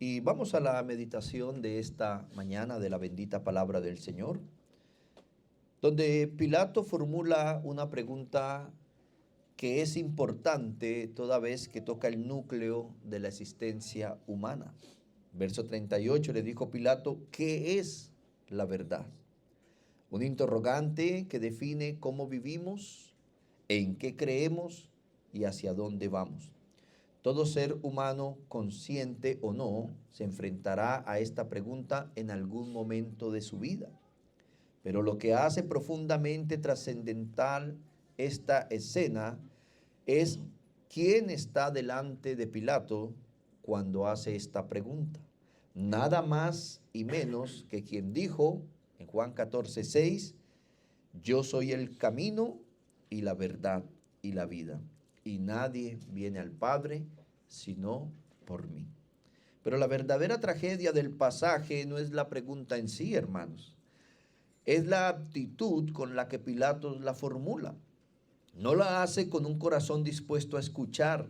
Y vamos a la meditación de esta mañana de la bendita palabra del Señor, donde Pilato formula una pregunta que es importante toda vez que toca el núcleo de la existencia humana. Verso 38 le dijo Pilato, ¿qué es la verdad? Un interrogante que define cómo vivimos, en qué creemos y hacia dónde vamos. Todo ser humano, consciente o no, se enfrentará a esta pregunta en algún momento de su vida. Pero lo que hace profundamente trascendental esta escena es quién está delante de Pilato cuando hace esta pregunta. Nada más y menos que quien dijo en Juan 14:6, yo soy el camino y la verdad y la vida, y nadie viene al Padre sino por mí. Pero la verdadera tragedia del pasaje no es la pregunta en sí, hermanos. Es la actitud con la que Pilatos la formula. No la hace con un corazón dispuesto a escuchar,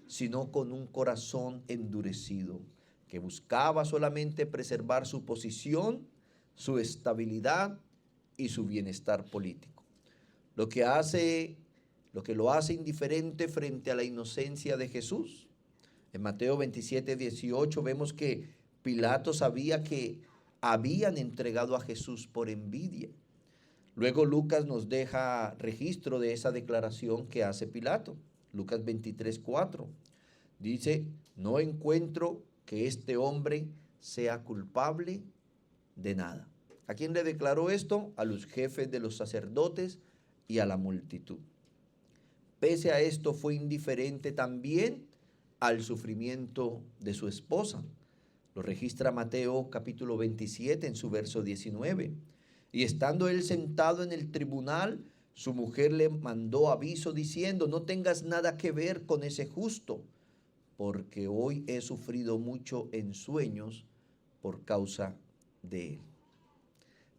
sino con un corazón endurecido, que buscaba solamente preservar su posición, su estabilidad y su bienestar político. Lo que lo hace indiferente frente a la inocencia de Jesús. En Mateo 27:18 vemos que Pilato sabía que habían entregado a Jesús por envidia. Luego Lucas nos deja registro de esa declaración que hace Pilato. Lucas 23:4 dice, no encuentro que este hombre sea culpable de nada. ¿A quién le declaró esto? A los jefes de los sacerdotes y a la multitud. Pese a esto fue indiferente también al sufrimiento de su esposa. Lo registra Mateo capítulo 27 en su verso 19. Y estando él sentado en el tribunal, su mujer le mandó aviso diciendo, no tengas nada que ver con ese justo, porque hoy he sufrido mucho en sueños por causa de él.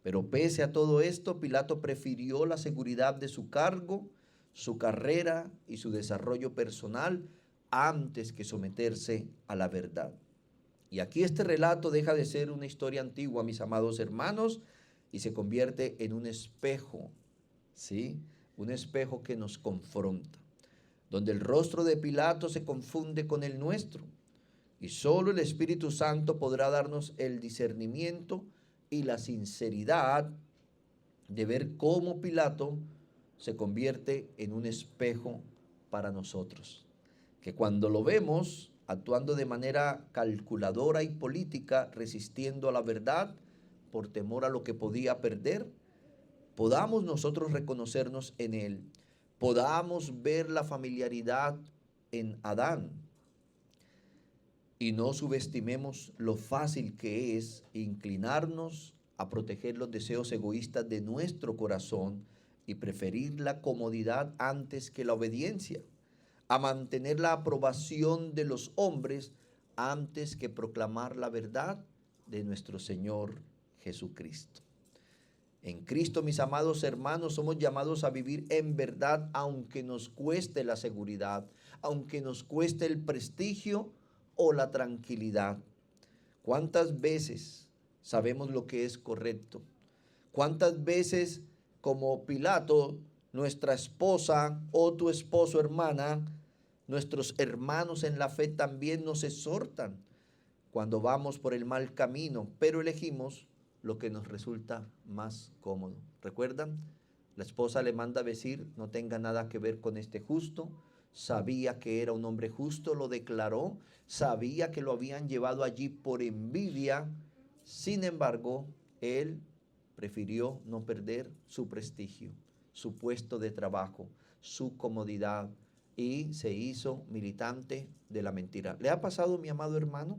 Pero pese a todo esto, Pilato prefirió la seguridad de su cargo, su carrera y su desarrollo personal antes que someterse a la verdad. Y aquí este relato deja de ser una historia antigua, mis amados hermanos, y se convierte en un espejo, ¿sí? Un espejo que nos confronta, donde el rostro de Pilato se confunde con el nuestro. Y solo el Espíritu Santo podrá darnos el discernimiento y la sinceridad de ver cómo Pilato se convierte en un espejo para nosotros. Que cuando lo vemos actuando de manera calculadora y política, resistiendo a la verdad por temor a lo que podía perder, podamos nosotros reconocernos en él, podamos ver la familiaridad en Adán, y no subestimemos lo fácil que es inclinarnos a proteger los deseos egoístas de nuestro corazón y preferir la comodidad antes que la obediencia, a mantener la aprobación de los hombres antes que proclamar la verdad de nuestro Señor Jesucristo. En Cristo, mis amados hermanos, somos llamados a vivir en verdad, aunque nos cueste la seguridad, aunque nos cueste el prestigio o la tranquilidad. ¿Cuántas veces sabemos lo que es correcto? ¿Cuántas veces, como Pilato, nuestra esposa o tu esposo, hermana, nuestros hermanos en la fe también nos exhortan cuando vamos por el mal camino, pero elegimos lo que nos resulta más cómodo? ¿Recuerdan? La esposa le manda a decir, no tenga nada que ver con este justo. Sabía que era un hombre justo, lo declaró. Sabía que lo habían llevado allí por envidia. Sin embargo, él prefirió no perder su prestigio, su puesto de trabajo, su comodidad, y se hizo militante de la mentira. ¿Le ha pasado, mi amado hermano,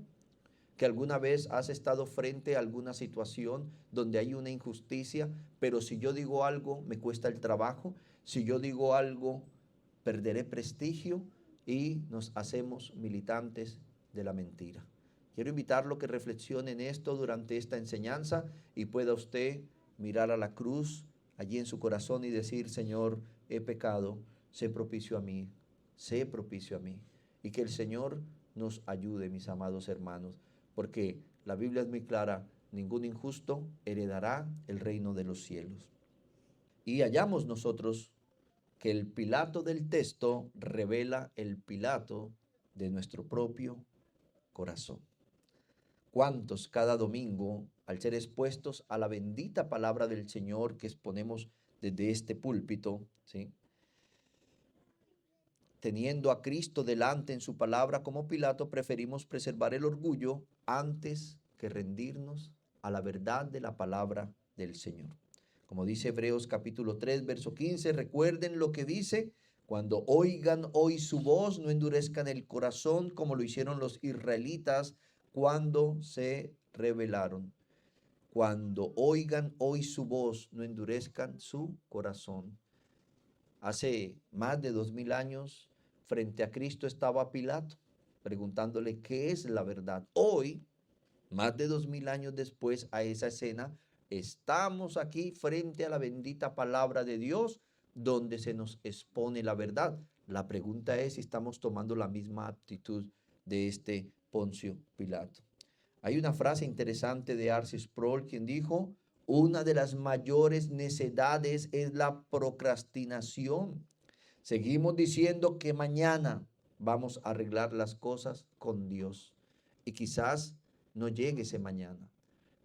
que alguna vez has estado frente a alguna situación donde hay una injusticia, pero si yo digo algo me cuesta el trabajo, si yo digo algo perderé prestigio, y nos hacemos militantes de la mentira? Quiero invitarlo a que reflexione en esto durante esta enseñanza y pueda usted mirar a la cruz allí en su corazón y decir, Señor, he pecado, sé propicio a mí, sé propicio a mí. Y que el Señor nos ayude, mis amados hermanos, porque la Biblia es muy clara, ningún injusto heredará el reino de los cielos. Y hallamos nosotros que el Pilato del texto revela el Pilato de nuestro propio corazón. ¿Cuántos cada domingo, al ser expuestos a la bendita palabra del Señor que exponemos desde este púlpito, ¿sí?, teniendo a Cristo delante en su palabra como Pilato, preferimos preservar el orgullo antes que rendirnos a la verdad de la palabra del Señor? Como dice Hebreos capítulo 3, verso 15, recuerden lo que dice: cuando oigan hoy su voz, no endurezcan el corazón como lo hicieron los israelitas cuando se rebelaron. Cuando oigan hoy su voz, no endurezcan su corazón. Hace más de 2000 años, frente a Cristo estaba Pilato, preguntándole qué es la verdad. Hoy, más de 2000 años después a esa escena, estamos aquí frente a la bendita palabra de Dios, donde se nos expone la verdad. La pregunta es si estamos tomando la misma actitud de este Poncio Pilato. Hay una frase interesante de R.C. Sproul, quien dijo: una de las mayores necedades es la procrastinación. Seguimos diciendo que mañana vamos a arreglar las cosas con Dios y quizás no llegue ese mañana.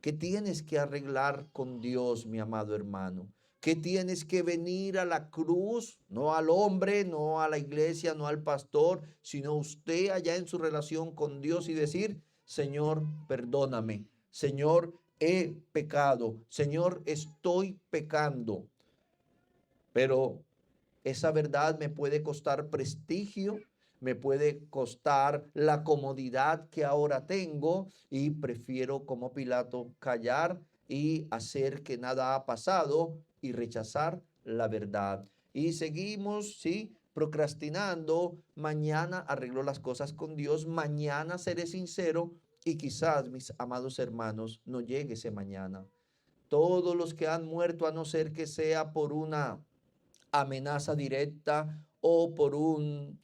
¿Qué tienes que arreglar con Dios, mi amado hermano? ¿Qué tienes que venir a la cruz? No al hombre, no a la iglesia, no al pastor, sino usted allá en su relación con Dios y decir: Señor, perdóname. Señor, he pecado. Señor, estoy pecando. Pero esa verdad me puede costar prestigio, me puede costar la comodidad que ahora tengo, y prefiero, como Pilato, callar y hacer que nada ha pasado y rechazar la verdad. Y seguimos, ¿sí?, procrastinando. Mañana arreglo las cosas con Dios, mañana seré sincero, y quizás, mis amados hermanos, no llegue ese mañana. Todos los que han muerto, a no ser que sea por una amenaza directa o por un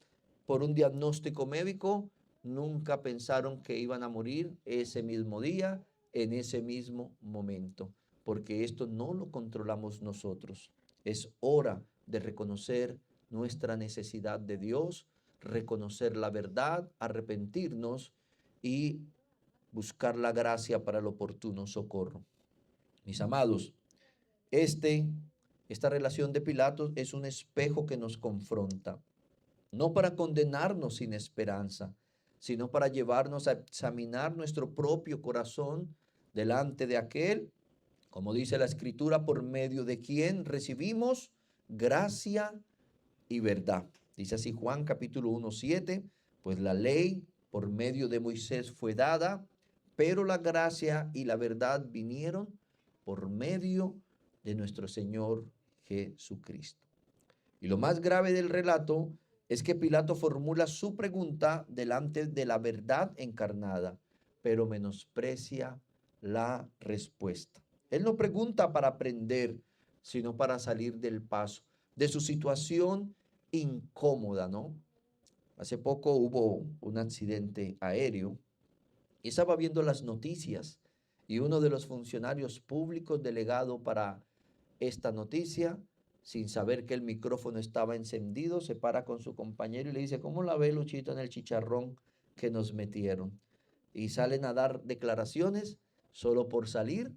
diagnóstico médico, nunca pensaron que iban a morir ese mismo día, en ese mismo momento, porque esto no lo controlamos nosotros. Es hora de reconocer nuestra necesidad de Dios, reconocer la verdad, arrepentirnos y buscar la gracia para el oportuno socorro. Mis amados, esta relación de Pilato es un espejo que nos confronta, no para condenarnos sin esperanza, sino para llevarnos a examinar nuestro propio corazón delante de aquel, como dice la Escritura, por medio de quien recibimos gracia y verdad. Dice así Juan capítulo 1:7, pues la ley por medio de Moisés fue dada, pero la gracia y la verdad vinieron por medio de nuestro Señor Jesucristo. Y lo más grave del relato es que Pilato formula su pregunta delante de la verdad encarnada, pero menosprecia la respuesta. Él no pregunta para aprender, sino para salir del paso, de su situación incómoda, ¿no? Hace poco hubo un accidente aéreo y estaba viendo las noticias, y uno de los funcionarios públicos delegado para esta noticia, sin saber que el micrófono estaba encendido, se para con su compañero y le dice: ¿cómo la ve, Luchito, en el chicharrón que nos metieron? Y salen a dar declaraciones solo por salir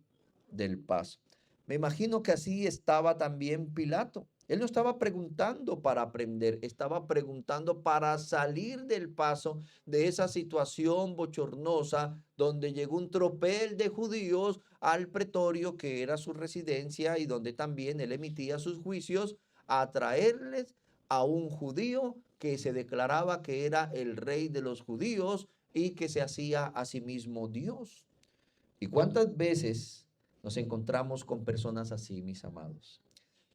del paso. Me imagino que así estaba también Pilato. Él no estaba preguntando para aprender, estaba preguntando para salir del paso de esa situación bochornosa donde llegó un tropel de judíos al pretorio, que era su residencia y donde también él emitía sus juicios, a traerles a un judío que se declaraba que era el rey de los judíos y que se hacía a sí mismo Dios. ¿Y cuántas veces nos encontramos con personas así, mis amados?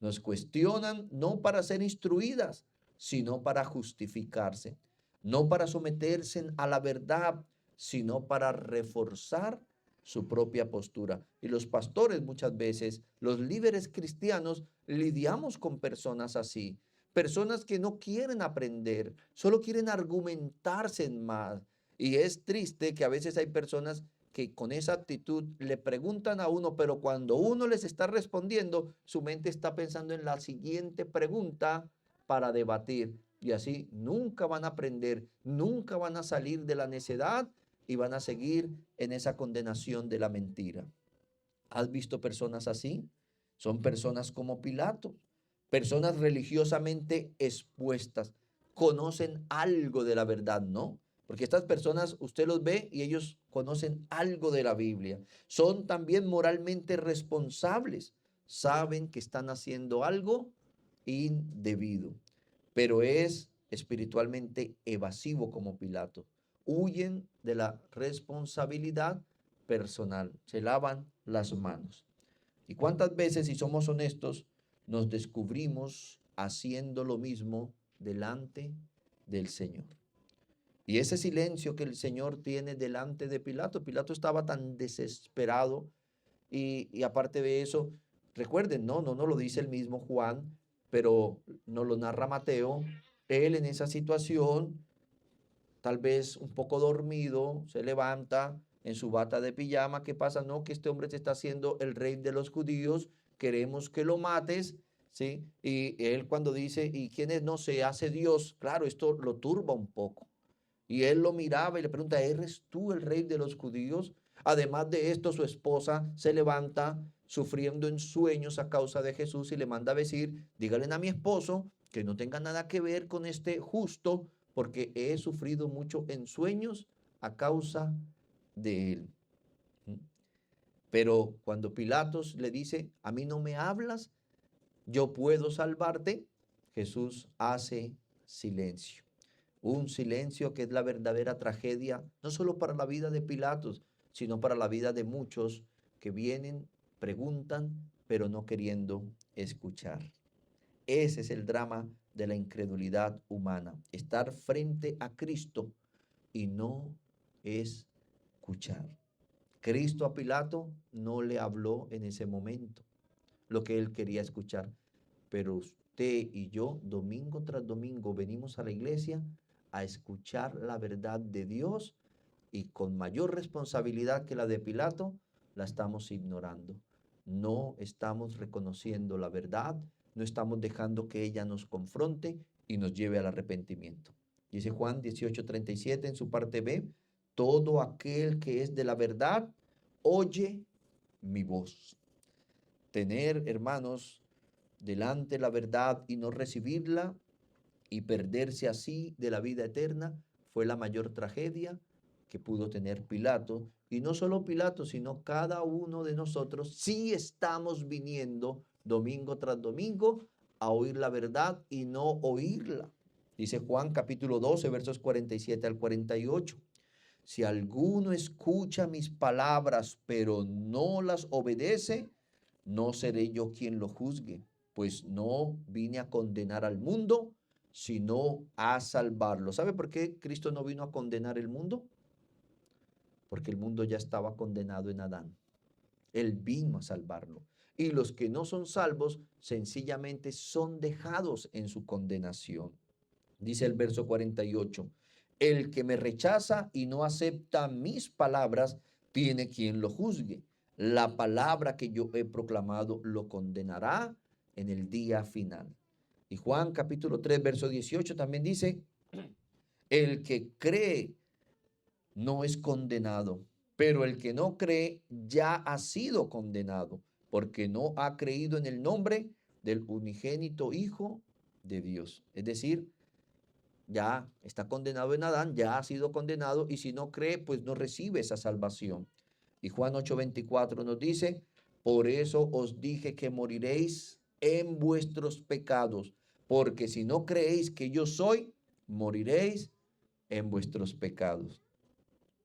Nos cuestionan no para ser instruidas, sino para justificarse, no para someterse a la verdad, sino para reforzar su propia postura. Y los pastores muchas veces, los líderes cristianos, lidiamos con personas así, personas que no quieren aprender, solo quieren argumentarse en más. Y es triste que a veces hay personas que con esa actitud le preguntan a uno, pero cuando uno les está respondiendo, su mente está pensando en la siguiente pregunta para debatir. Y así nunca van a aprender, nunca van a salir de la necedad y van a seguir en esa condenación de la mentira. ¿Has visto personas así? Son personas como Pilato, personas religiosamente expuestas, conocen algo de la verdad, ¿no? Porque estas personas usted los ve y ellos conocen algo de la Biblia. Son también moralmente responsables, saben que están haciendo algo indebido, pero es espiritualmente evasivo como Pilato. Huyen de la responsabilidad personal, se lavan las manos. ¿Y cuántas veces, si somos honestos, nos descubrimos haciendo lo mismo delante del Señor? Y ese silencio que el Señor tiene delante de Pilato, Pilato estaba tan desesperado y aparte de eso, recuerden, no lo dice el mismo Juan, pero no lo narra Mateo. Él en esa situación, tal vez un poco dormido, se levanta en su bata de pijama. ¿Qué pasa? No, que este hombre te está haciendo el rey de los judíos, queremos que lo mates, ¿sí? Y él cuando dice, ¿y quién es? No, se hace Dios. Claro, esto lo turba un poco. Y él lo miraba y le pregunta, ¿eres tú el rey de los judíos? Además de esto, su esposa se levanta sufriendo en sueños a causa de Jesús y le manda a decir, díganle a mi esposo que no tenga nada que ver con este justo, porque he sufrido mucho en sueños a causa de él. Pero cuando Pilatos le dice, a mí no me hablas, yo puedo salvarte, Jesús hace silencio. Un silencio que es la verdadera tragedia, no solo para la vida de Pilatos, sino para la vida de muchos que vienen, preguntan, pero no queriendo escuchar. Ese es el drama de la incredulidad humana, estar frente a Cristo y no escuchar. Cristo a Pilato no le habló en ese momento lo que él quería escuchar, pero usted y yo, domingo tras domingo, venimos a la iglesia a escuchar la verdad de Dios y con mayor responsabilidad que la de Pilato, la estamos ignorando. No estamos reconociendo la verdad, no estamos dejando que ella nos confronte y nos lleve al arrepentimiento. Dice Juan 18:37 en su parte B, todo aquel que es de la verdad, oye mi voz. Tener, hermanos, delante la verdad y no recibirla y perderse así de la vida eterna fue la mayor tragedia que pudo tener Pilato. Y no solo Pilato, sino cada uno de nosotros sí estamos viniendo domingo tras domingo a oír la verdad y no oírla. Dice Juan capítulo 12, versos 47 al 48. Si alguno escucha mis palabras, pero no las obedece, no seré yo quien lo juzgue, pues no vine a condenar al mundo, sino a salvarlo. ¿Sabe por qué Cristo no vino a condenar el mundo? Porque el mundo ya estaba condenado en Adán. Él vino a salvarlo. Y los que no son salvos sencillamente son dejados en su condenación. Dice el verso 48, el que me rechaza y no acepta mis palabras, tiene quien lo juzgue. La palabra que yo he proclamado lo condenará en el día final. Y Juan capítulo 3, verso 18 también dice, el que cree no es condenado, pero el que no cree ya ha sido condenado, porque no ha creído en el nombre del unigénito Hijo de Dios. Es decir, ya está condenado en Adán, ya ha sido condenado, y si no cree, pues no recibe esa salvación. Y Juan 8:24 nos dice, por eso os dije que moriréis en vuestros pecados, porque si no creéis que yo soy, moriréis en vuestros pecados.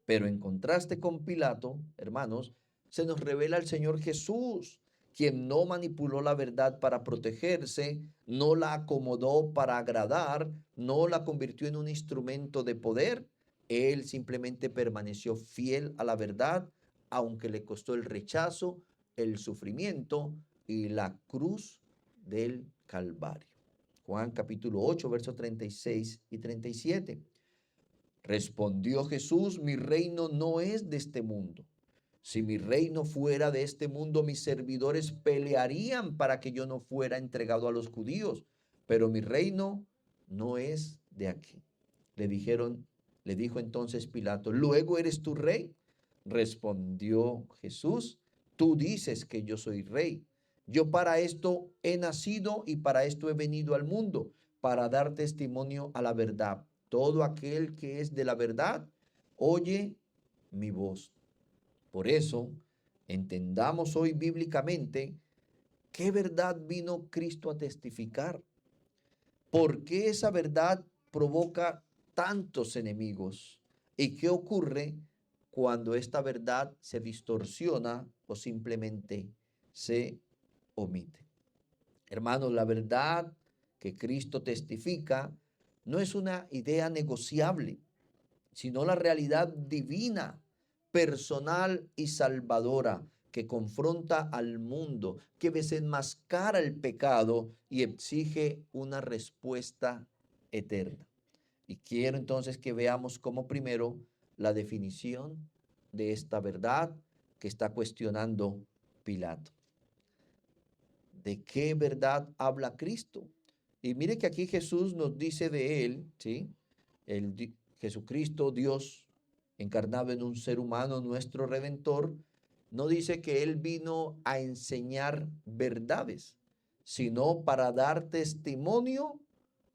Pero en contraste con Pilato, hermanos, se nos revela el Señor Jesús, quien no manipuló la verdad para protegerse, no la acomodó para agradar, no la convirtió en un instrumento de poder. Él simplemente permaneció fiel a la verdad, aunque le costó el rechazo, el sufrimiento y la cruz del Calvario. Juan capítulo 8, versos 36 y 37. Respondió Jesús, mi reino no es de este mundo. Si mi reino fuera de este mundo, mis servidores pelearían para que yo no fuera entregado a los judíos, pero mi reino no es de aquí. Le dijeron, le dijo entonces Pilato, ¿luego eres tú rey? Respondió Jesús, tú dices que yo soy rey. Yo para esto he nacido y para esto he venido al mundo, para dar testimonio a la verdad. Todo aquel que es de la verdad, oye mi voz. Por eso, entendamos hoy bíblicamente qué verdad vino Cristo a testificar. ¿Por qué esa verdad provoca tantos enemigos? ¿Y qué ocurre cuando esta verdad se distorsiona o simplemente se omite? Hermanos, la verdad que Cristo testifica no es una idea negociable, sino la realidad divina, personal y salvadora que confronta al mundo, que desenmascara el pecado y exige una respuesta eterna. Y quiero entonces que veamos como primero la definición de esta verdad que está cuestionando Pilato. ¿De qué verdad habla Cristo? Y mire que aquí Jesús nos dice de él, ¿sí? Jesucristo, Dios encarnado en un ser humano, nuestro Redentor, no dice que Él vino a enseñar verdades, sino para dar testimonio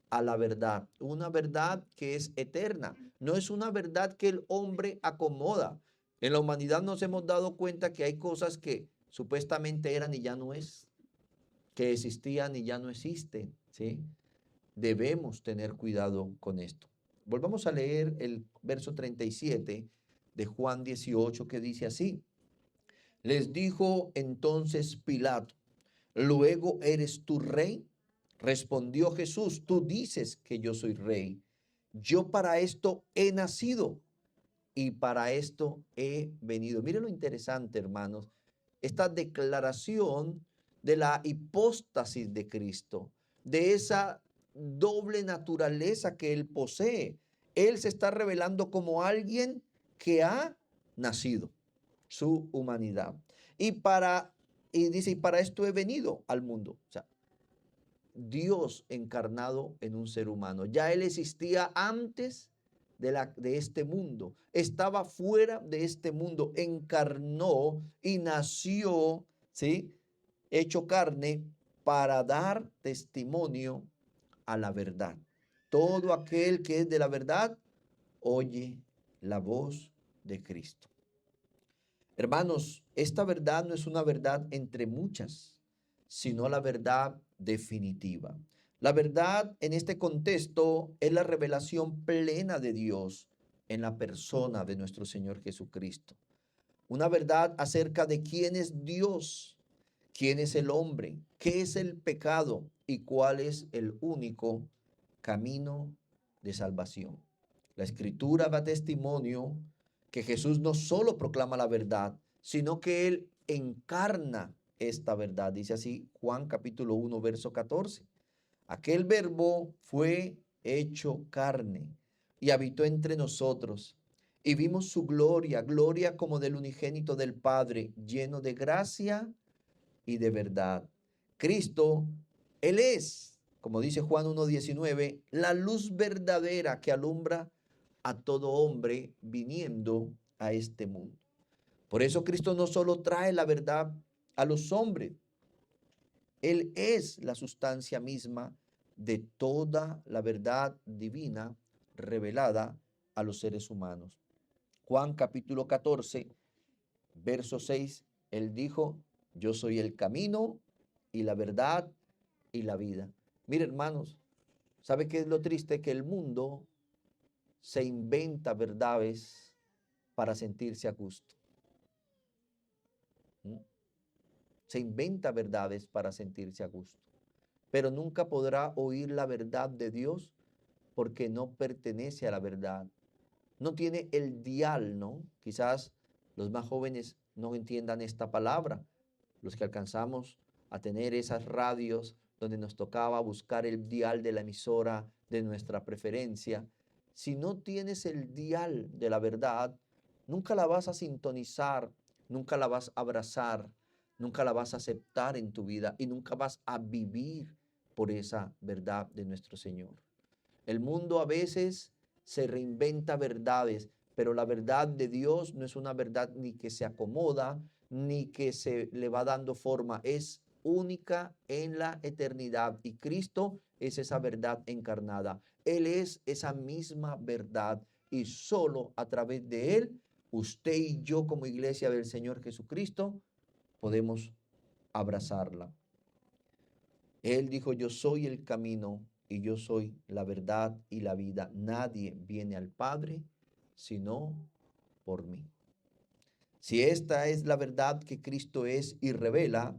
a la verdad, una verdad que es eterna, no es una verdad que el hombre acomoda. En la humanidad nos hemos dado cuenta que hay cosas que supuestamente eran y ya no es, que existían y ya no existen, ¿sí? Debemos tener cuidado con esto. Volvamos a leer el verso 37 de Juan 18 que dice así. Les dijo entonces Pilato, ¿luego eres tú rey? Respondió Jesús, tú dices que yo soy rey. Yo para esto he nacido y para esto he venido. Miren lo interesante, hermanos, esta declaración de la hipóstasis de Cristo, de esa doble naturaleza que Él posee. Él se está revelando como alguien que ha nacido, su humanidad. Y dice, y para esto he venido al mundo. O sea, Dios encarnado en un ser humano. Ya Él existía antes de este mundo. Estaba fuera de este mundo. Encarnó y nació, ¿sí? Hecho carne para dar testimonio a la verdad. Todo aquel que es de la verdad, oye la voz de Cristo. Hermanos, esta verdad no es una verdad entre muchas, sino la verdad definitiva. La verdad en este contexto es la revelación plena de Dios en la persona de nuestro Señor Jesucristo. Una verdad acerca de quién es Dios, quién es el hombre, qué es el pecado y cuál es el único camino de salvación. La Escritura da testimonio que Jesús no solo proclama la verdad, sino que Él encarna esta verdad. Dice así Juan capítulo 1, verso 14. Aquel verbo fue hecho carne y habitó entre nosotros. Y vimos su gloria, gloria como del unigénito del Padre, lleno de gracia y de verdad. Cristo, Él es, como dice Juan 1:19, la luz verdadera que alumbra a todo hombre viniendo a este mundo. Por eso Cristo no solo trae la verdad a los hombres, Él es la sustancia misma de toda la verdad divina revelada a los seres humanos. Juan capítulo 14, verso 6, Él dijo, yo soy el camino y la verdad y la vida. Mire, hermanos, ¿sabe qué es lo triste? Que el mundo se inventa verdades para sentirse a gusto. ¿Mm? Se inventa verdades para sentirse a gusto, pero nunca podrá oír la verdad de Dios porque no pertenece a la verdad. No tiene el dial, ¿no? Quizás los más jóvenes no entiendan esta palabra. Los que alcanzamos a tener esas radios donde nos tocaba buscar el dial de la emisora de nuestra preferencia, si no tienes el dial de la verdad, nunca la vas a sintonizar, nunca la vas a abrazar, nunca la vas a aceptar en tu vida y nunca vas a vivir por esa verdad de nuestro Señor. El mundo a veces se reinventa verdades, pero la verdad de Dios no es una verdad ni que se acomoda, ni que se le va dando forma. Es única en la eternidad y Cristo es esa verdad encarnada. Él es esa misma verdad y solo a través de Él, usted y yo como iglesia del Señor Jesucristo podemos abrazarla. Él dijo, yo soy el camino y yo soy la verdad y la vida. Nadie viene al Padre sino por mí. Si esta es la verdad que Cristo es y revela,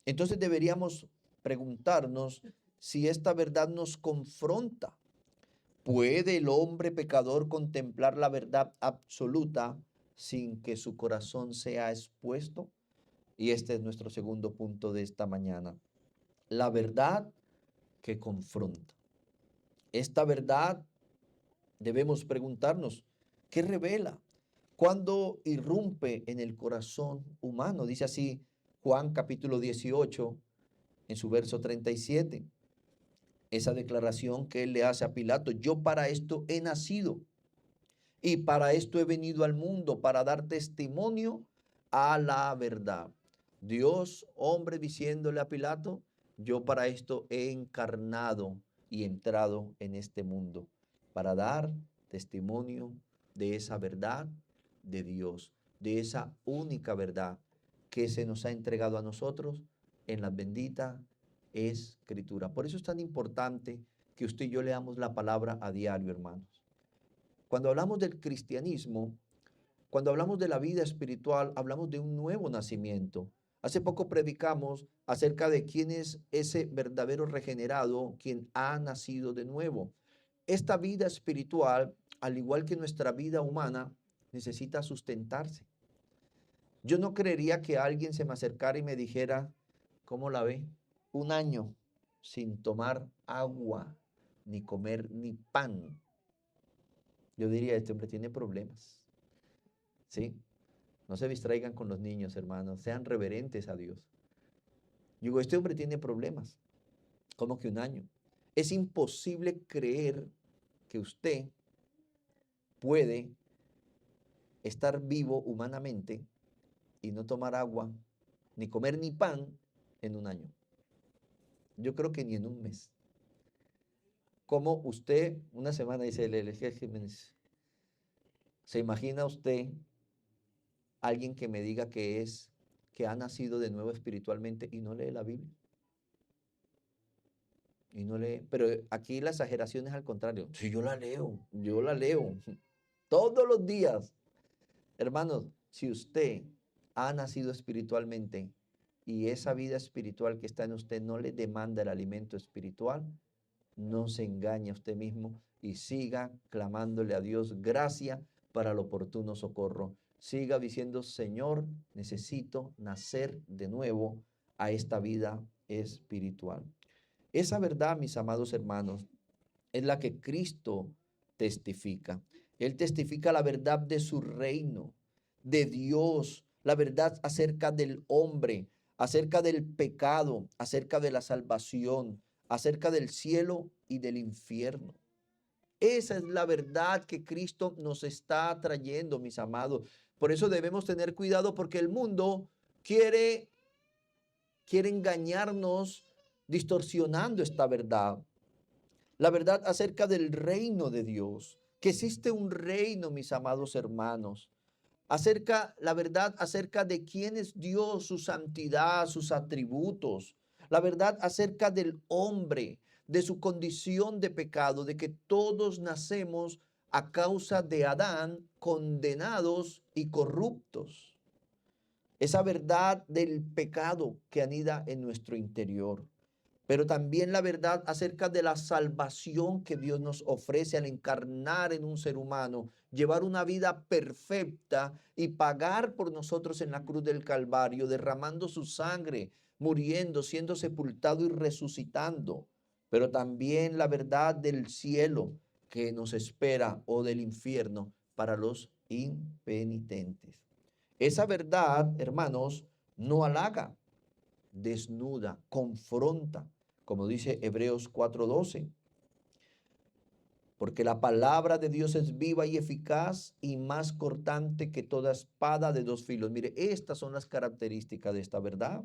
entonces deberíamos preguntarnos si esta verdad nos confronta. ¿Puede el hombre pecador contemplar la verdad absoluta sin que su corazón sea expuesto? Y este es nuestro segundo punto de esta mañana. La verdad que confronta. Esta verdad debemos preguntarnos, ¿qué revela? ¿Cuándo irrumpe en el corazón humano? Dice así Juan capítulo 18 en su verso 37. Esa declaración que él le hace a Pilato, yo para esto he nacido y para esto he venido al mundo, para dar testimonio a la verdad. Dios, hombre, diciéndole a Pilato, yo para esto he encarnado y entrado en este mundo, para dar testimonio de esa verdad de Dios, de esa única verdad que se nos ha entregado a nosotros en la bendita Escritura. Por eso es tan importante que usted y yo leamos la palabra a diario, hermanos. Cuando hablamos del cristianismo, cuando hablamos de la vida espiritual, hablamos de un nuevo nacimiento. Hace poco predicamos acerca de quién es ese verdadero regenerado, quien ha nacido de nuevo. Esta vida espiritual, al igual que nuestra vida humana, necesita sustentarse. Yo no creería que alguien se me acercara y me dijera, ¿cómo la ve? Un año sin tomar agua, ni comer ni pan. Yo diría, este hombre tiene problemas. ¿Sí? No se distraigan con los niños, hermanos. Sean reverentes a Dios. Yo digo, este hombre tiene problemas. ¿Cómo que un año? Es imposible creer que usted puede estar vivo humanamente y no tomar agua, ni comer ni pan en un año. Yo creo que ni en un mes. Como usted, una semana, dice el Jiménez, ¿se imagina usted alguien que me diga que ha nacido de nuevo espiritualmente y no lee la Biblia? Y no lee, pero aquí la exageración es al contrario. Si yo la leo todos los días. Hermanos, si usted ha nacido espiritualmente y esa vida espiritual que está en usted no le demanda el alimento espiritual, no se engañe a usted mismo y siga clamándole a Dios gracia para el oportuno socorro. Siga diciendo, Señor, necesito nacer de nuevo a esta vida espiritual. Esa verdad, mis amados hermanos, es la que Cristo testifica. Él testifica la verdad de su reino, de Dios, la verdad acerca del hombre, acerca del pecado, acerca de la salvación, acerca del cielo y del infierno. Esa es la verdad que Cristo nos está trayendo, mis amados. Por eso debemos tener cuidado porque el mundo quiere engañarnos distorsionando esta verdad. La verdad acerca del reino de Dios, que existe un reino, mis amados hermanos. La verdad acerca de quién es Dios, su santidad, sus atributos. La verdad acerca del hombre, de su condición de pecado, de que todos nacemos a causa de Adán, condenados y corruptos. Esa verdad del pecado que anida en nuestro interior, pero también la verdad acerca de la salvación que Dios nos ofrece al encarnar en un ser humano, llevar una vida perfecta y pagar por nosotros en la cruz del Calvario, derramando su sangre, muriendo, siendo sepultado y resucitando. Pero también la verdad del cielo, que nos espera o del infierno para los impenitentes. Esa verdad, hermanos, no halaga, desnuda, confronta, como dice Hebreos 4:12. Porque la palabra de Dios es viva y eficaz y más cortante que toda espada de dos filos. Mire, estas son las características de esta verdad.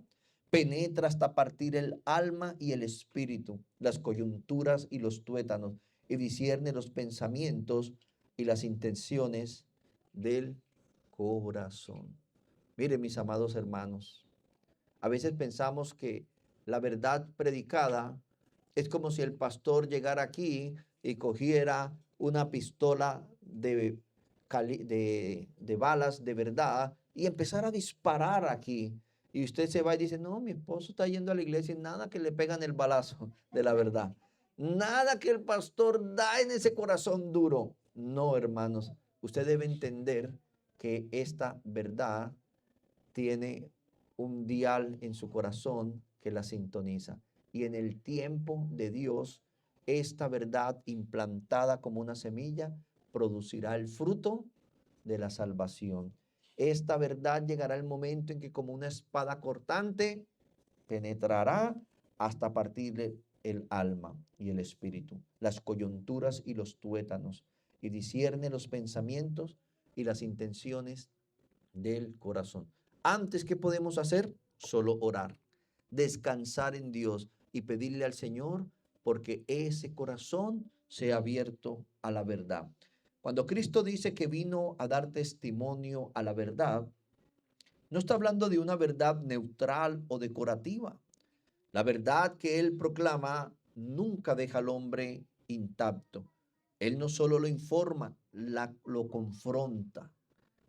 Penetra hasta partir el alma y el espíritu, las coyunturas y los tuétanos, y discierne los pensamientos y las intenciones del corazón. Mire, mis amados hermanos, a veces pensamos que la verdad predicada es como si el pastor llegara aquí y cogiera una pistola de balas de verdad y empezara a disparar aquí. Y usted se va y dice, no, mi esposo está yendo a la iglesia y nada que le pegan el balazo de la verdad. Nada que el pastor da en ese corazón duro. No, hermanos, usted debe entender que esta verdad tiene un dial en su corazón que la sintoniza. Y en el tiempo de Dios, esta verdad implantada como una semilla producirá el fruto de la salvación. Esta verdad llegará el momento en que como una espada cortante penetrará hasta partir el alma y el espíritu, las coyunturas y los tuétanos, y discierne los pensamientos y las intenciones del corazón. Antes, ¿qué podemos hacer? Solo orar, descansar en Dios y pedirle al Señor porque ese corazón sea abierto a la verdad. Cuando Cristo dice que vino a dar testimonio a la verdad, no está hablando de una verdad neutral o decorativa. La verdad que Él proclama nunca deja al hombre intacto. Él no solo lo informa, lo confronta.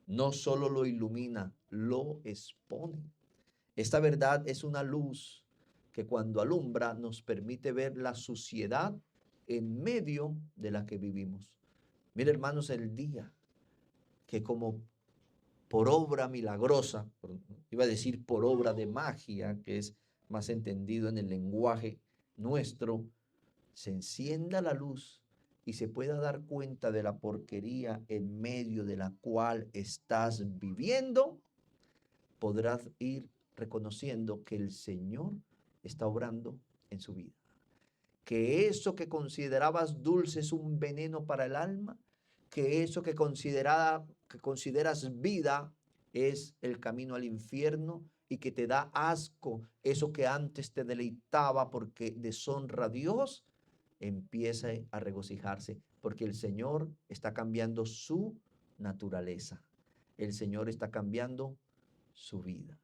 No solo lo ilumina, lo expone. Esta verdad es una luz que cuando alumbra nos permite ver la suciedad en medio de la que vivimos. Mire, hermanos, el día que como por obra milagrosa, iba a decir por obra de magia, que es más entendido en el lenguaje nuestro, se encienda la luz y se pueda dar cuenta de la porquería en medio de la cual estás viviendo, podrás ir reconociendo que el Señor está obrando en su vida. Que eso que considerabas dulce es un veneno para el alma, que eso que consideras vida es el camino al infierno y que te da asco, eso que antes te deleitaba porque deshonra a Dios, empieza a regocijarse, porque el Señor está cambiando su naturaleza. El Señor está cambiando su vida.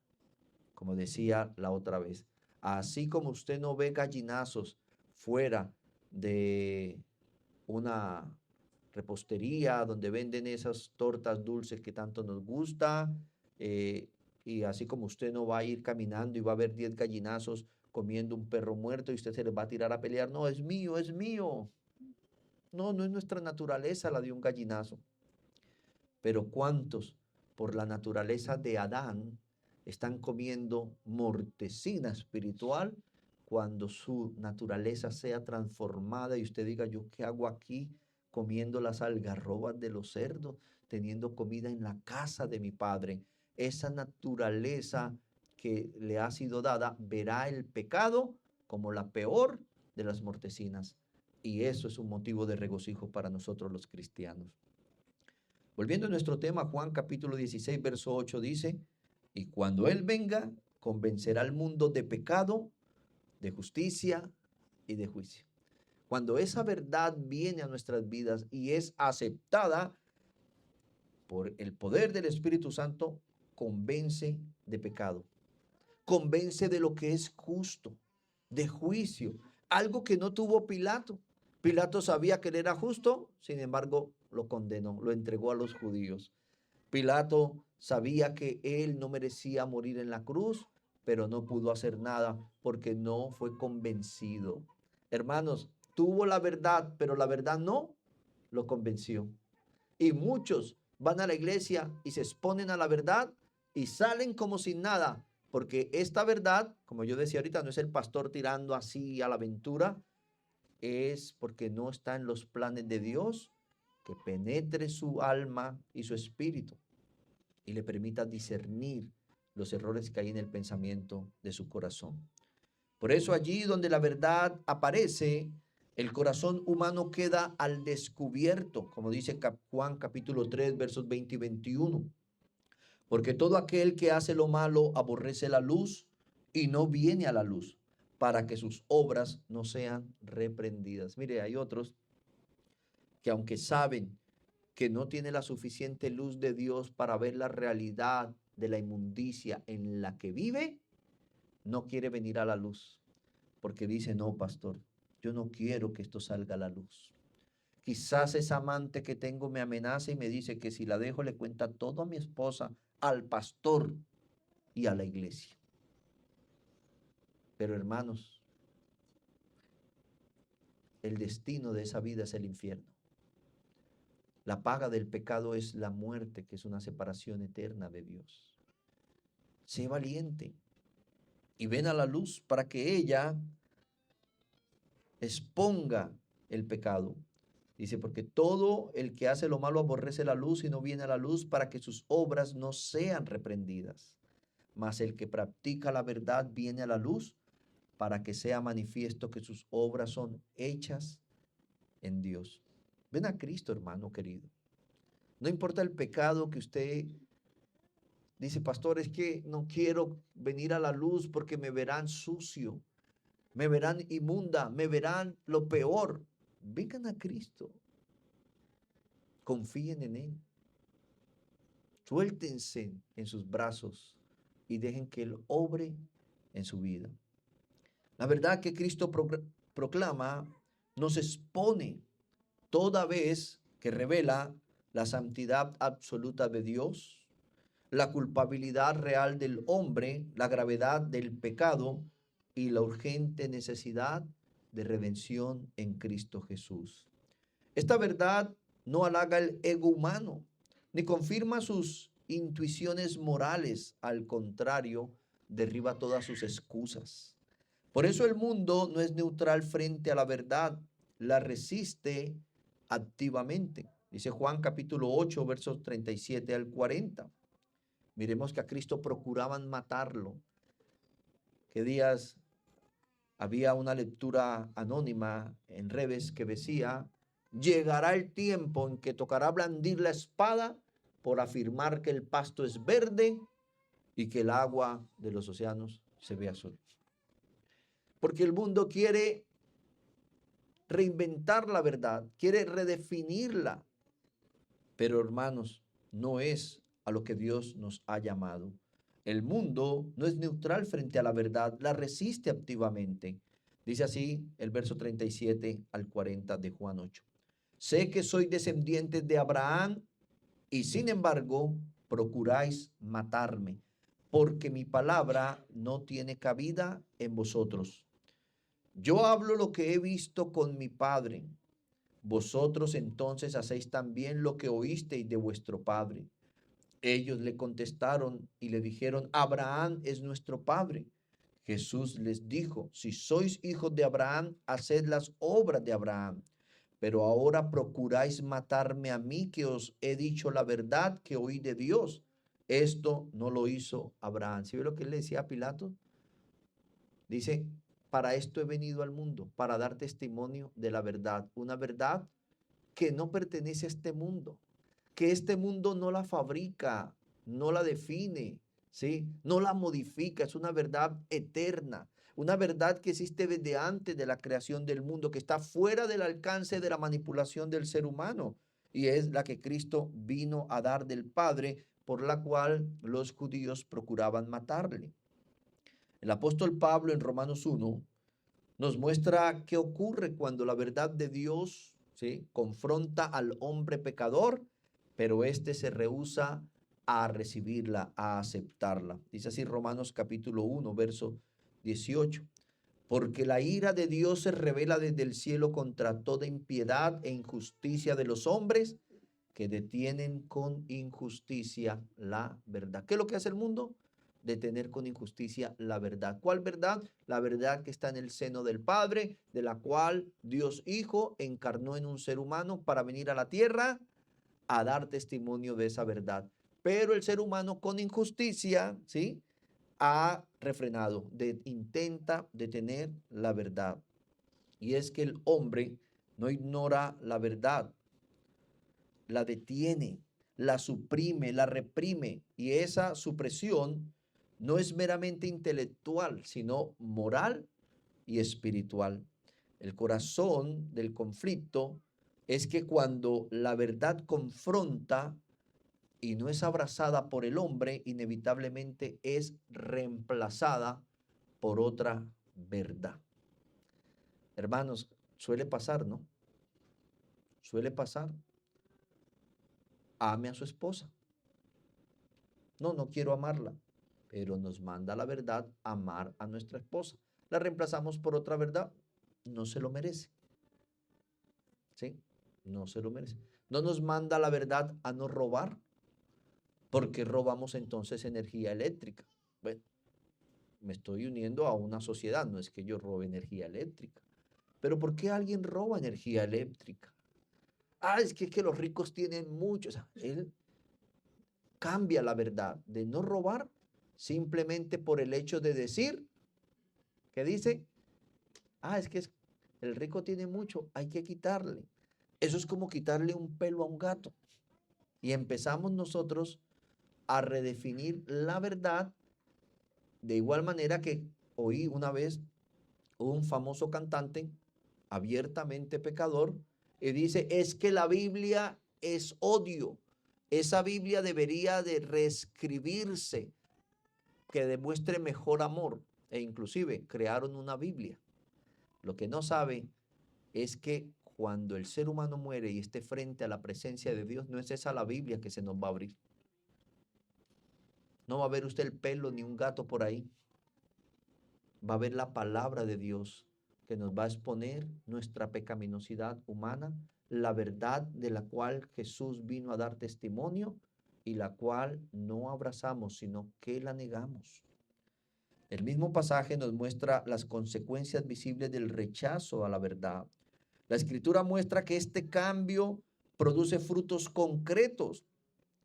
Como decía la otra vez, así como usted no ve gallinazos fuera de una repostería donde venden esas tortas dulces que tanto nos gusta, y así como usted no va a ir caminando y va a ver 10 gallinazos comiendo un perro muerto y usted se les va a tirar a pelear, no, es mío, es mío. No, no es nuestra naturaleza la de un gallinazo. Pero ¿cuántos por la naturaleza de Adán están comiendo mortecina espiritual cuando su naturaleza sea transformada y usted diga, yo qué hago aquí comiendo las algarrobas de los cerdos, teniendo comida en la casa de mi padre? Esa naturaleza que le ha sido dada verá el pecado como la peor de las mortecinas. Y eso es un motivo de regocijo para nosotros los cristianos. Volviendo a nuestro tema, Juan capítulo 16, verso 8 dice, y cuando Él venga, convencerá al mundo de pecado, de justicia y de juicio. Cuando esa verdad viene a nuestras vidas y es aceptada por el poder del Espíritu Santo, convence de pecado, convence de lo que es justo, de juicio, algo que no tuvo Pilato. Pilato sabía que él era justo, sin embargo, lo condenó, lo entregó a los judíos. Pilato sabía que él no merecía morir en la cruz, pero no pudo hacer nada porque no fue convencido. Hermanos, tuvo la verdad, pero la verdad no lo convenció. Y muchos van a la iglesia y se exponen a la verdad y salen como sin nada, porque esta verdad, como yo decía ahorita, no es el pastor tirando así a la aventura, es porque no está en los planes de Dios que penetre su alma y su espíritu y le permita discernir los errores que hay en el pensamiento de su corazón. Por eso allí donde la verdad aparece, el corazón humano queda al descubierto, como dice Juan capítulo 3, versos 20 y 21. Porque todo aquel que hace lo malo aborrece la luz y no viene a la luz, para que sus obras no sean reprendidas. Mire, hay otros que aunque saben que no tiene la suficiente luz de Dios para ver la realidad de la inmundicia en la que vive, no quiere venir a la luz, porque dice, no, pastor, yo no quiero que esto salga a la luz. Quizás esa amante que tengo me amenaza y me dice que si la dejo le cuenta todo a mi esposa, al pastor y a la iglesia. Pero hermanos, el destino de esa vida es el infierno. La paga del pecado es la muerte, que es una separación eterna de Dios. Sé valiente y ven a la luz para que ella exponga el pecado. Dice, porque todo el que hace lo malo aborrece la luz y no viene a la luz para que sus obras no sean reprendidas. Mas el que practica la verdad viene a la luz para que sea manifiesto que sus obras son hechas en Dios. Ven a Cristo, hermano querido. No importa el pecado que usted dice, pastor, es que no quiero venir a la luz porque me verán sucio, me verán inmunda, me verán lo peor. Vengan a Cristo. Confíen en Él. Suéltense en sus brazos y dejen que Él obre en su vida. La verdad que Cristo proclama nos expone toda vez que revela la santidad absoluta de Dios, la culpabilidad real del hombre, la gravedad del pecado y la urgente necesidad de redención en Cristo Jesús. Esta verdad no halaga el ego humano, ni confirma sus intuiciones morales, al contrario, derriba todas sus excusas. Por eso el mundo no es neutral frente a la verdad, la resiste activamente. Dice Juan capítulo 8, versos 37 al 40. Miremos que a Cristo procuraban matarlo. ¿Qué días había una lectura anónima en redes que decía, llegará el tiempo en que tocará blandir la espada por afirmar que el pasto es verde y que el agua de los océanos se ve azul? Porque el mundo quiere reinventar la verdad, quiere redefinirla. Pero hermanos, no es a lo que Dios nos ha llamado. El mundo no es neutral frente a la verdad, la resiste activamente. Dice así el verso 37 al 40 de Juan 8. Sé que soy descendiente de Abraham y sin embargo procuráis matarme, porque mi palabra no tiene cabida en vosotros. Yo hablo lo que he visto con mi padre. Vosotros entonces hacéis también lo que oísteis de vuestro padre. Ellos le contestaron y le dijeron, Abraham es nuestro padre. Jesús les dijo, si sois hijos de Abraham, haced las obras de Abraham. Pero ahora procuráis matarme a mí, que os he dicho la verdad que oí de Dios. Esto no lo hizo Abraham. ¿Sí ve lo que él le decía a Pilato? Dice, para esto he venido al mundo, para dar testimonio de la verdad. Una verdad que no pertenece a este mundo, que este mundo no la fabrica, no la define, ¿sí? No la modifica, es una verdad eterna, una verdad que existe desde antes de la creación del mundo, que está fuera del alcance de la manipulación del ser humano, y es la que Cristo vino a dar del Padre, por la cual los judíos procuraban matarle. El apóstol Pablo en Romanos 1 nos muestra qué ocurre cuando la verdad de Dios, ¿sí?, confronta al hombre pecador, pero éste se rehúsa a recibirla, a aceptarla. Dice así Romanos capítulo 1, verso 18. Porque la ira de Dios se revela desde el cielo contra toda impiedad e injusticia de los hombres que detienen con injusticia la verdad. ¿Qué es lo que hace el mundo? detener con injusticia la verdad. ¿Cuál verdad? La verdad que está en el seno del Padre, de la cual Dios Hijo encarnó en un ser humano para venir a la tierra a dar testimonio de esa verdad. Pero el ser humano con injusticia, ¿sí?, ha refrenado, intenta detener la verdad. Y es que el hombre no ignora la verdad, la detiene, la suprime, la reprime. Y esa supresión no es meramente intelectual, sino moral y espiritual. El corazón del conflicto es que cuando la verdad confronta y no es abrazada por el hombre, inevitablemente es reemplazada por otra verdad. Hermanos, suele pasar, ¿no? Suele pasar. Ame a su esposa. No, no quiero amarla, pero nos manda la verdad amar a nuestra esposa. La reemplazamos por otra verdad. No se lo merece. ¿Sí? No se lo merece. No nos manda la verdad a no robar, porque robamos entonces energía eléctrica. Bueno, me estoy uniendo a una sociedad, no es que yo robe energía eléctrica. Pero ¿por qué alguien roba energía eléctrica? Ah, es que los ricos tienen mucho. O sea, él cambia la verdad de no robar simplemente por el hecho de decir que dice, el rico tiene mucho, hay que quitarle. Eso es como quitarle un pelo a un gato. Y empezamos nosotros a redefinir la verdad de igual manera que oí una vez un famoso cantante abiertamente pecador y dice, es que la Biblia es odio. Esa Biblia debería de reescribirse, que demuestre mejor amor. E inclusive crearon una Biblia. Lo que no sabe es que cuando el ser humano muere y esté frente a la presencia de Dios, no es esa la Biblia que se nos va a abrir. No va a ver usted el pelo ni un gato por ahí. Va a ver la palabra de Dios que nos va a exponer nuestra pecaminosidad humana, la verdad de la cual Jesús vino a dar testimonio y la cual no abrazamos, sino que la negamos. El mismo pasaje nos muestra las consecuencias visibles del rechazo a la verdad. La Escritura muestra que este cambio produce frutos concretos.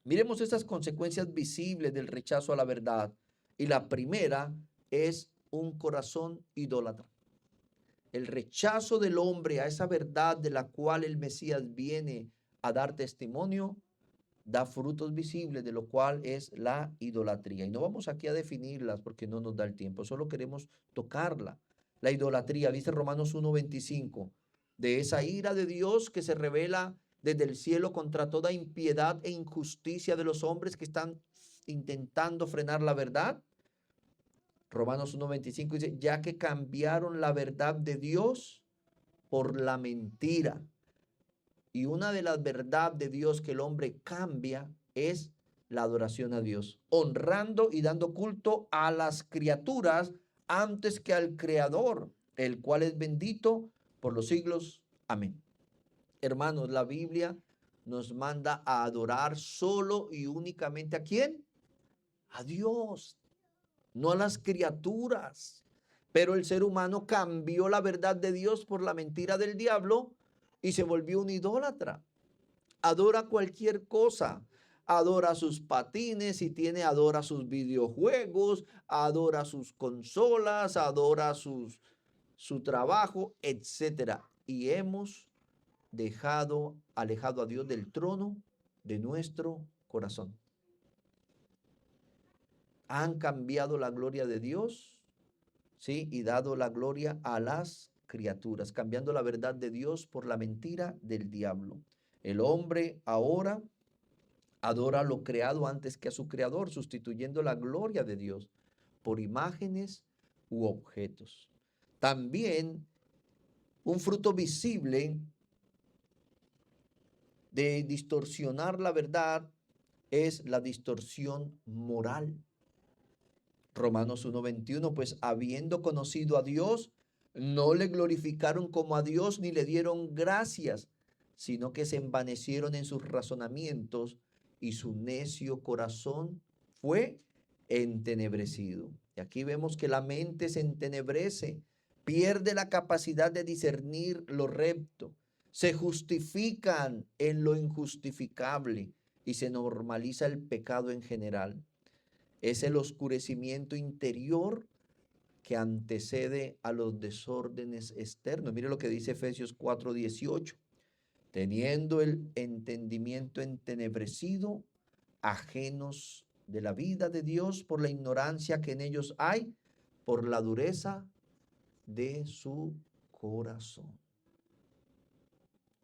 Miremos estas consecuencias visibles del rechazo a la verdad. Y la primera es un corazón idólatra. El rechazo del hombre a esa verdad de la cual el Mesías viene a dar testimonio da frutos visibles, de lo cual es la idolatría. Y no vamos aquí a definirlas porque no nos da el tiempo, solo queremos tocarla. La idolatría, dice Romanos 1:25, de esa ira de Dios que se revela desde el cielo contra toda impiedad e injusticia de los hombres que están intentando frenar la verdad. Romanos 1:25 dice, ya que cambiaron la verdad de Dios por la mentira. Y una de las verdades de Dios que el hombre cambia es la adoración a Dios, honrando y dando culto a las criaturas antes que al Creador, el cual es bendito por los siglos. Amén. Hermanos, la Biblia nos manda a adorar solo y únicamente ¿a quién? A Dios, no a las criaturas. Pero el ser humano cambió la verdad de Dios por la mentira del diablo y se volvió un idólatra. Adora cualquier cosa. Adora sus patines, si tiene, adora sus videojuegos, adora sus consolas, adora su trabajo, etcétera. Y hemos alejado a Dios del trono de nuestro corazón. Han cambiado la gloria de Dios, ¿sí? Y dado la gloria a las criaturas, cambiando la verdad de Dios por la mentira del diablo. El hombre ahora adora a lo creado antes que a su creador, sustituyendo la gloria de Dios por imágenes u objetos. También un fruto visible de distorsionar la verdad es la distorsión moral. Romanos 1:21, pues habiendo conocido a Dios, no le glorificaron como a Dios ni le dieron gracias, sino que se envanecieron en sus razonamientos y su necio corazón fue entenebrecido. Y aquí vemos que la mente se entenebrece, pierde la capacidad de discernir lo recto, se justifican en lo injustificable y se normaliza el pecado en general. Es el oscurecimiento interior que antecede a los desórdenes externos. Mire lo que dice Efesios 4:18. Teniendo el entendimiento entenebrecido, ajenos de la vida de Dios por la ignorancia que en ellos hay, por la dureza de su corazón.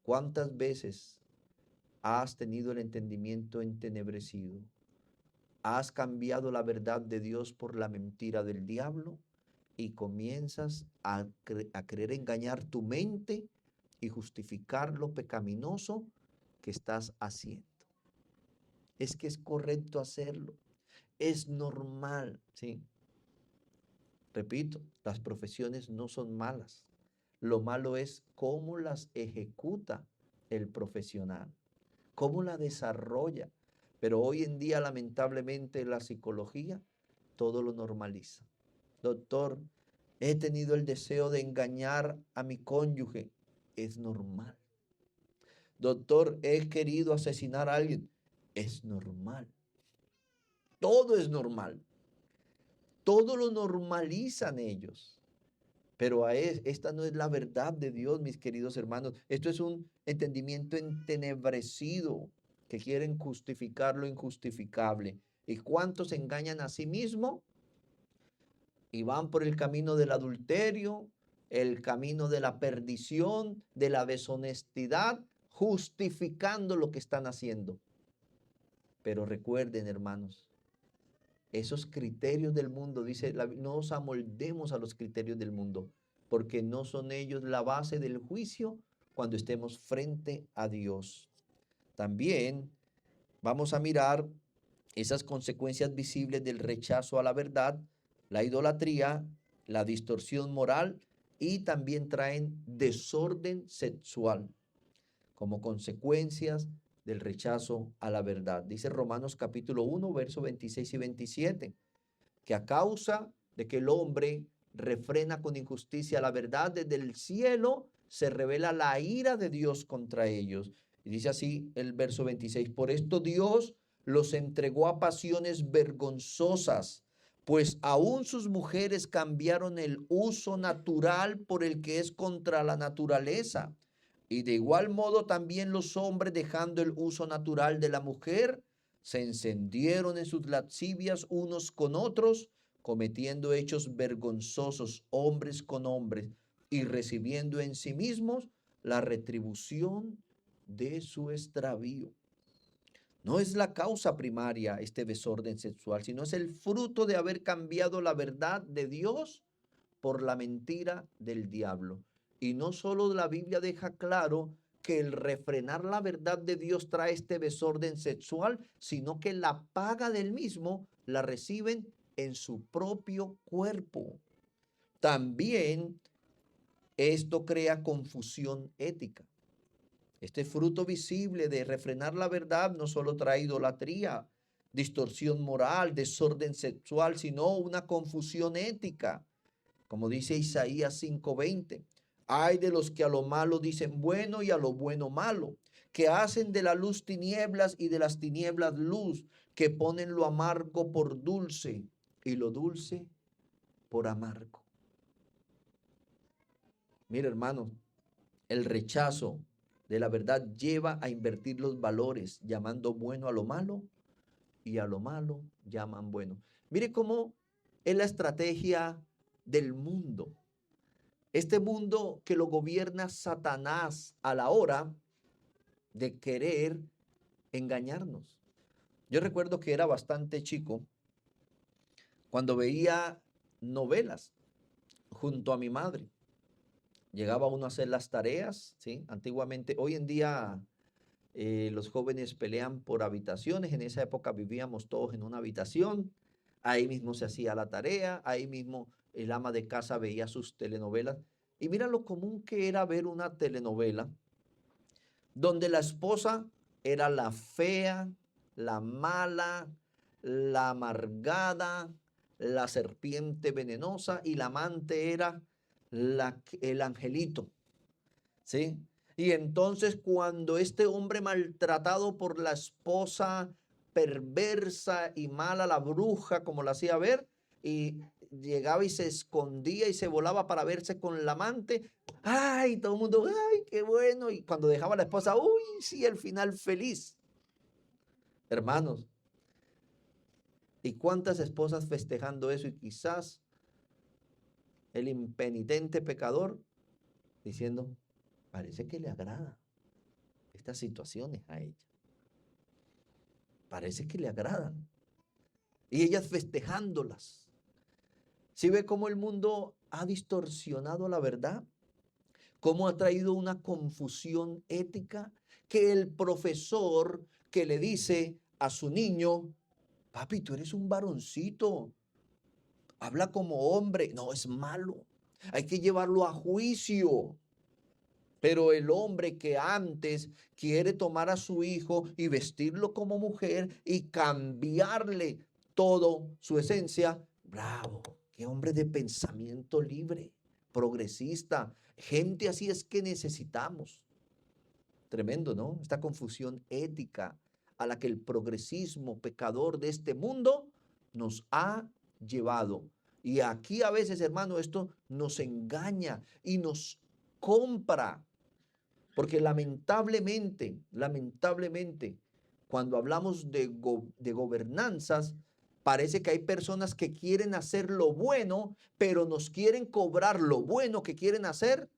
¿Cuántas veces has tenido el entendimiento entenebrecido? ¿Has cambiado la verdad de Dios por la mentira del diablo? Y comienzas a querer engañar tu mente y justificar lo pecaminoso que estás haciendo. Es que es correcto hacerlo, es normal, ¿sí? Repito, las profesiones no son malas. Lo malo es cómo las ejecuta el profesional, cómo la desarrolla. Pero hoy en día, lamentablemente, la psicología todo lo normaliza. Doctor, he tenido el deseo de engañar a mi cónyuge. Es normal. Doctor, he querido asesinar a alguien. Es normal. Todo es normal. Todo lo normalizan ellos. Pero esta no es la verdad de Dios, mis queridos hermanos. Esto es un entendimiento entenebrecido que quieren justificar lo injustificable. ¿Y cuántos se engañan a sí mismos? Y van por el camino del adulterio, el camino de la perdición, de la deshonestidad, justificando lo que están haciendo. Pero recuerden, hermanos, esos criterios del mundo, dice, no nos amoldemos a los criterios del mundo, porque no son ellos la base del juicio cuando estemos frente a Dios. También vamos a mirar esas consecuencias visibles del rechazo a la verdad, la idolatría, la distorsión moral y también traen desorden sexual como consecuencias del rechazo a la verdad. Dice Romanos capítulo 1, versos 26 y 27, que a causa de que el hombre refrena con injusticia la verdad, desde el cielo se revela la ira de Dios contra ellos. Y dice así el verso 26, por esto Dios los entregó a pasiones vergonzosas, pues aún sus mujeres cambiaron el uso natural por el que es contra la naturaleza. Y de igual modo también los hombres, dejando el uso natural de la mujer, se encendieron en sus lascivias unos con otros, cometiendo hechos vergonzosos hombres con hombres y recibiendo en sí mismos la retribución de su extravío. No es la causa primaria este desorden sexual, sino es el fruto de haber cambiado la verdad de Dios por la mentira del diablo. Y no solo la Biblia deja claro que el refrenar la verdad de Dios trae este desorden sexual, sino que la paga del mismo la reciben en su propio cuerpo. También esto crea confusión ética. Este fruto visible de refrenar la verdad no solo trae idolatría, distorsión moral, desorden sexual, sino una confusión ética. Como dice Isaías 5:20, hay de los que a lo malo dicen bueno y a lo bueno malo, que hacen de la luz tinieblas y de las tinieblas luz, que ponen lo amargo por dulce y lo dulce por amargo. Mira, hermano, el rechazo de la verdad lleva a invertir los valores, llamando bueno a lo malo y a lo malo llaman bueno. Mire cómo es la estrategia del mundo. Este mundo que lo gobierna Satanás a la hora de querer engañarnos. Yo recuerdo que era bastante chico cuando veía novelas junto a mi madre. Llegaba uno a hacer las tareas, ¿sí? Antiguamente, hoy en día los jóvenes pelean por habitaciones. En esa época vivíamos todos en una habitación. Ahí mismo se hacía la tarea, ahí mismo el ama de casa veía sus telenovelas. Y mira lo común que era ver una telenovela donde la esposa era la fea, la mala, la amargada, la serpiente venenosa, y la amante era el angelito, ¿sí? Y entonces cuando este hombre maltratado por la esposa perversa y mala, la bruja, como la hacía ver, y llegaba y se escondía y se volaba para verse con la amante, ay, todo el mundo, ay, qué bueno. Y cuando dejaba a la esposa, uy, sí, el final feliz. Hermanos, ¿y cuántas esposas festejando eso? Y quizás el impenitente pecador diciendo, parece que le agrada estas situaciones a ella. Parece que le agradan. Y ellas festejándolas. ¿Sí ve cómo el mundo ha distorsionado la verdad? ¿Cómo ha traído una confusión ética? Que el profesor que le dice a su niño, papi, tú eres un varoncito, habla como hombre. No, es malo. Hay que llevarlo a juicio. Pero el hombre que antes quiere tomar a su hijo y vestirlo como mujer y cambiarle todo su esencia, bravo, qué hombre de pensamiento libre, progresista. Gente así es que necesitamos. Tremendo, ¿no? Esta confusión ética a la que el progresismo pecador de este mundo nos ha llevado. Y aquí a veces, hermano, esto nos engaña y nos compra. Porque lamentablemente, cuando hablamos de gobernanzas, parece que hay personas que quieren hacer lo bueno, pero nos quieren cobrar lo bueno que quieren hacer,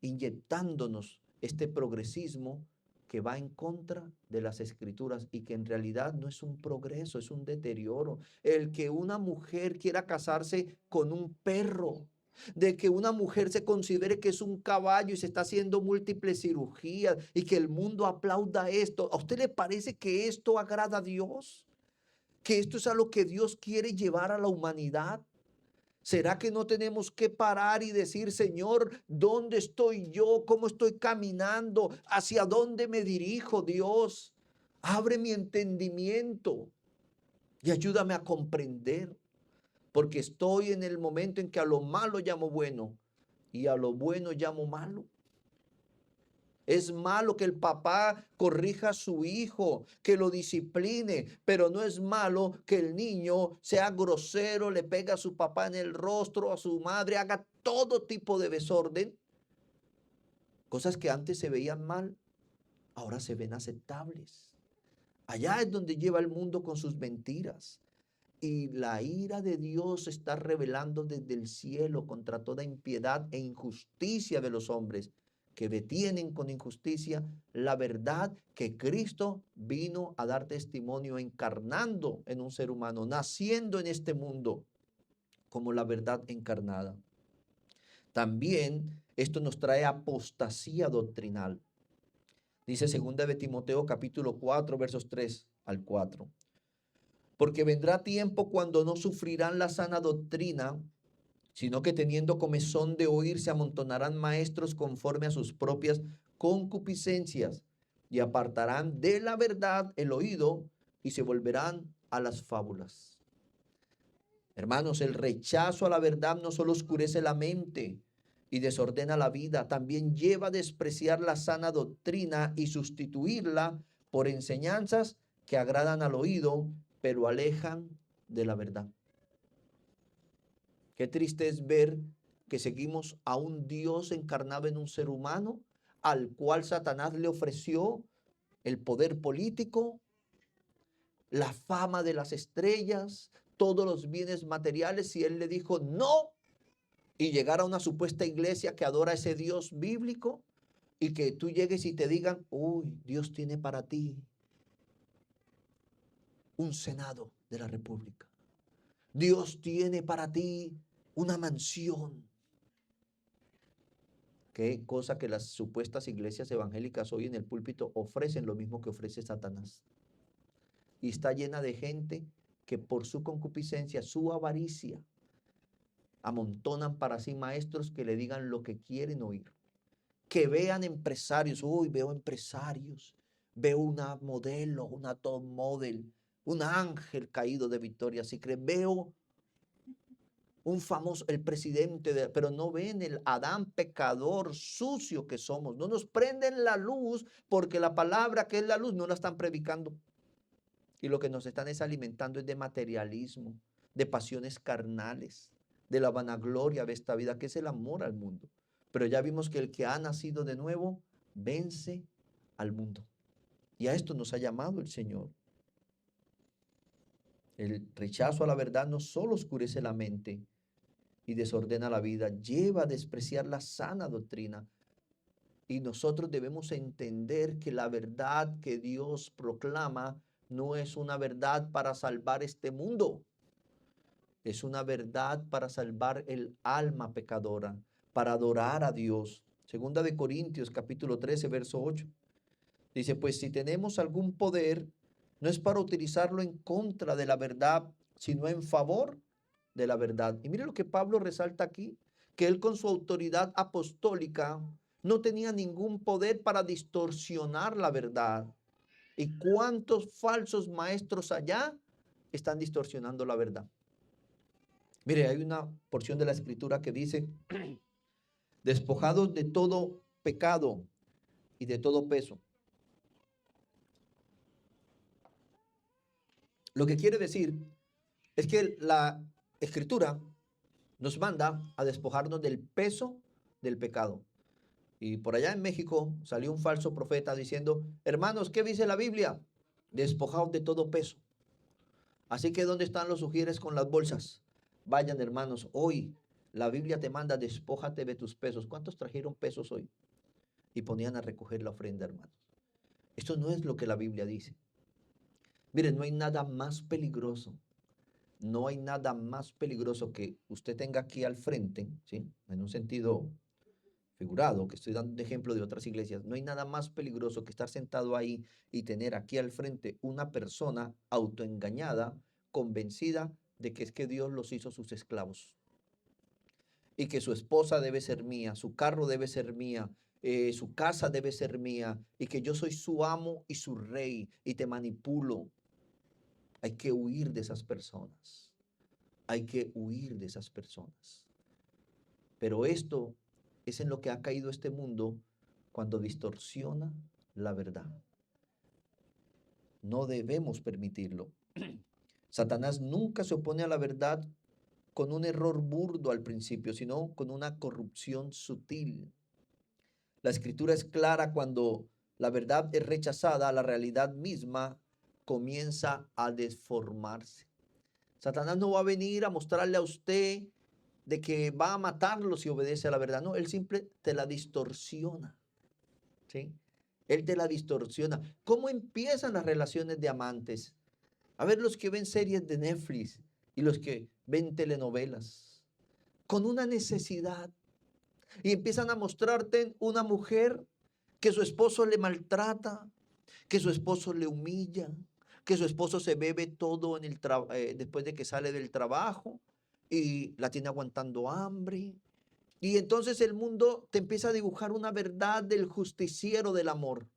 inyectándonos este progresismo que va en contra de las escrituras y que en realidad no es un progreso, es un deterioro. El que una mujer quiera casarse con un perro, de que una mujer se considere que es un caballo y se está haciendo múltiples cirugías y que el mundo aplauda esto. ¿A usted le parece que esto agrada a Dios? ¿Que esto es a lo que Dios quiere llevar a la humanidad? ¿Será que no tenemos que parar y decir, Señor, ¿dónde estoy yo? ¿Cómo estoy caminando? ¿Hacia dónde me dirijo, Dios? Abre mi entendimiento y ayúdame a comprender, porque estoy en el momento en que a lo malo llamo bueno y a lo bueno llamo malo. Es malo que el papá corrija a su hijo, que lo discipline, pero no es malo que el niño sea grosero, le pegue a su papá en el rostro, a su madre, haga todo tipo de desorden. Cosas que antes se veían mal, ahora se ven aceptables. Allá es donde lleva el mundo con sus mentiras. Y la ira de Dios se está revelando desde el cielo contra toda impiedad e injusticia de los hombres que detienen con injusticia la verdad que Cristo vino a dar testimonio, encarnando en un ser humano, naciendo en este mundo como la verdad encarnada. También esto nos trae apostasía doctrinal. Dice 2 de Timoteo capítulo 4 versos 3 al 4. Porque vendrá tiempo cuando no sufrirán la sana doctrina, sino que teniendo comezón de oír se amontonarán maestros conforme a sus propias concupiscencias y apartarán de la verdad el oído y se volverán a las fábulas. Hermanos, el rechazo a la verdad no solo oscurece la mente y desordena la vida, también lleva a despreciar la sana doctrina y sustituirla por enseñanzas que agradan al oído, pero alejan de la verdad. Qué triste es ver que seguimos a un Dios encarnado en un ser humano, al cual Satanás le ofreció el poder político, la fama de las estrellas, todos los bienes materiales, y él le dijo no, y llegar a una supuesta iglesia que adora a ese Dios bíblico, y que tú llegues y te digan, uy, Dios tiene para ti un Senado de la República. Dios tiene para ti una mansión. Qué cosa que las supuestas iglesias evangélicas hoy en el púlpito ofrecen lo mismo que ofrece Satanás. Y está llena de gente que por su concupiscencia, su avaricia, amontonan para sí maestros que le digan lo que quieren oír. Que vean empresarios, uy, veo empresarios, veo una modelo, una top model, un ángel caído de victoria. Si cree, veo un famoso, el presidente, pero no ven el Adán pecador sucio que somos. No nos prenden la luz porque la palabra que es la luz no la están predicando. Y lo que nos están es alimentando es de materialismo, de pasiones carnales, de la vanagloria de esta vida, que es el amor al mundo. Pero ya vimos que el que ha nacido de nuevo vence al mundo. Y a esto nos ha llamado el Señor. El rechazo a la verdad no solo oscurece la mente y desordena la vida, lleva a despreciar la sana doctrina. Y nosotros debemos entender que la verdad que Dios proclama no es una verdad para salvar este mundo. Es una verdad para salvar el alma pecadora, para adorar a Dios. Segunda de Corintios, capítulo 13, verso 8. Dice, pues si tenemos algún poder, no es para utilizarlo en contra de la verdad, sino en favor de la verdad. Y mire lo que Pablo resalta aquí, que él con su autoridad apostólica no tenía ningún poder para distorsionar la verdad. ¿Y cuántos falsos maestros allá están distorsionando la verdad? Mire, hay una porción de la escritura que dice, despojados de todo pecado y de todo peso. Lo que quiere decir es que la escritura nos manda a despojarnos del peso del pecado. Y por allá en México salió un falso profeta diciendo, hermanos, ¿qué dice la Biblia? Despojados de todo peso. Así que ¿dónde están los ujieres con las bolsas? Vayan, hermanos, hoy la Biblia te manda, despójate de tus pesos. ¿Cuántos trajeron pesos hoy? Y ponían a recoger la ofrenda, hermanos. Esto no es lo que la Biblia dice. Miren, no hay nada más peligroso. No hay nada más peligroso que usted tenga aquí al frente, ¿sí? En un sentido figurado, que estoy dando ejemplo de otras iglesias. No hay nada más peligroso que estar sentado ahí y tener aquí al frente una persona autoengañada, convencida de que es que Dios los hizo sus esclavos. Y que su esposa debe ser mía, su carro debe ser mía, su casa debe ser mía, y que yo soy su amo y su rey, y te manipulo. Hay que huir de esas personas. Hay que huir de esas personas. Pero esto es en lo que ha caído este mundo cuando distorsiona la verdad. No debemos permitirlo. Satanás nunca se opone a la verdad con un error burdo al principio, sino con una corrupción sutil. La escritura es clara: cuando la verdad es rechazada, la realidad misma comienza a deformarse. Satanás no va a venir a mostrarle a usted de que va a matarlo si obedece a la verdad. No, él siempre te la distorsiona. ¿Sí? Él te la distorsiona. ¿Cómo empiezan las relaciones de amantes? A ver, los que ven series de Netflix y los que ven telenovelas, con una necesidad. Y empiezan a mostrarte una mujer que su esposo le maltrata, que su esposo le humilla, que su esposo se bebe todo después de que sale del trabajo y la tiene aguantando hambre. Y entonces el mundo te empieza a dibujar una verdad del justiciero del amor,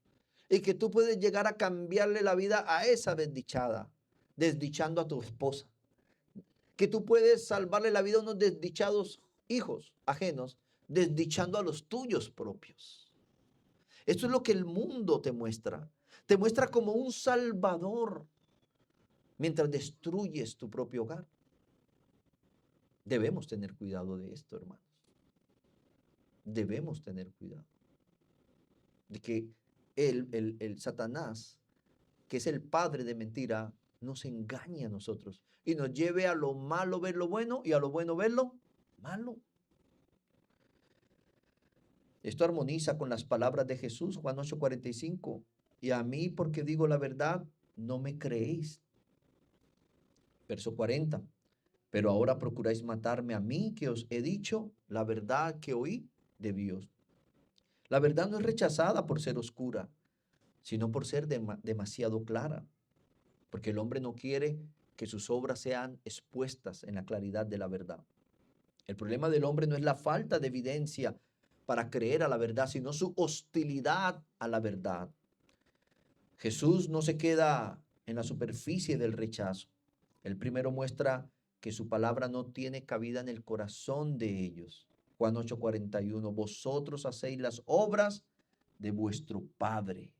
y que tú puedes llegar a cambiarle la vida a esa desdichada, desdichando a tu esposa. Que tú puedes salvarle la vida a unos desdichados hijos ajenos, desdichando a los tuyos propios. Esto es lo que el mundo te muestra. Te muestra como un salvador mientras destruyes tu propio hogar. Debemos tener cuidado de esto, hermanos. Debemos tener cuidado de que el Satanás, que es el padre de mentira, nos engañe a nosotros y nos lleve a lo malo ver lo bueno y a lo bueno ver lo malo. Esto armoniza con las palabras de Jesús, Juan 8:45. Y a mí, porque digo la verdad, no me creéis. Verso 40. Pero ahora procuráis matarme a mí, que os he dicho la verdad que oí de Dios. La verdad no es rechazada por ser oscura, sino por ser demasiado clara. Porque el hombre no quiere que sus obras sean expuestas en la claridad de la verdad. El problema del hombre no es la falta de evidencia para creer a la verdad, sino su hostilidad a la verdad. Jesús no se queda en la superficie del rechazo. El primero muestra que su palabra no tiene cabida en el corazón de ellos. Juan 8:41, vosotros hacéis las obras de vuestro Padre.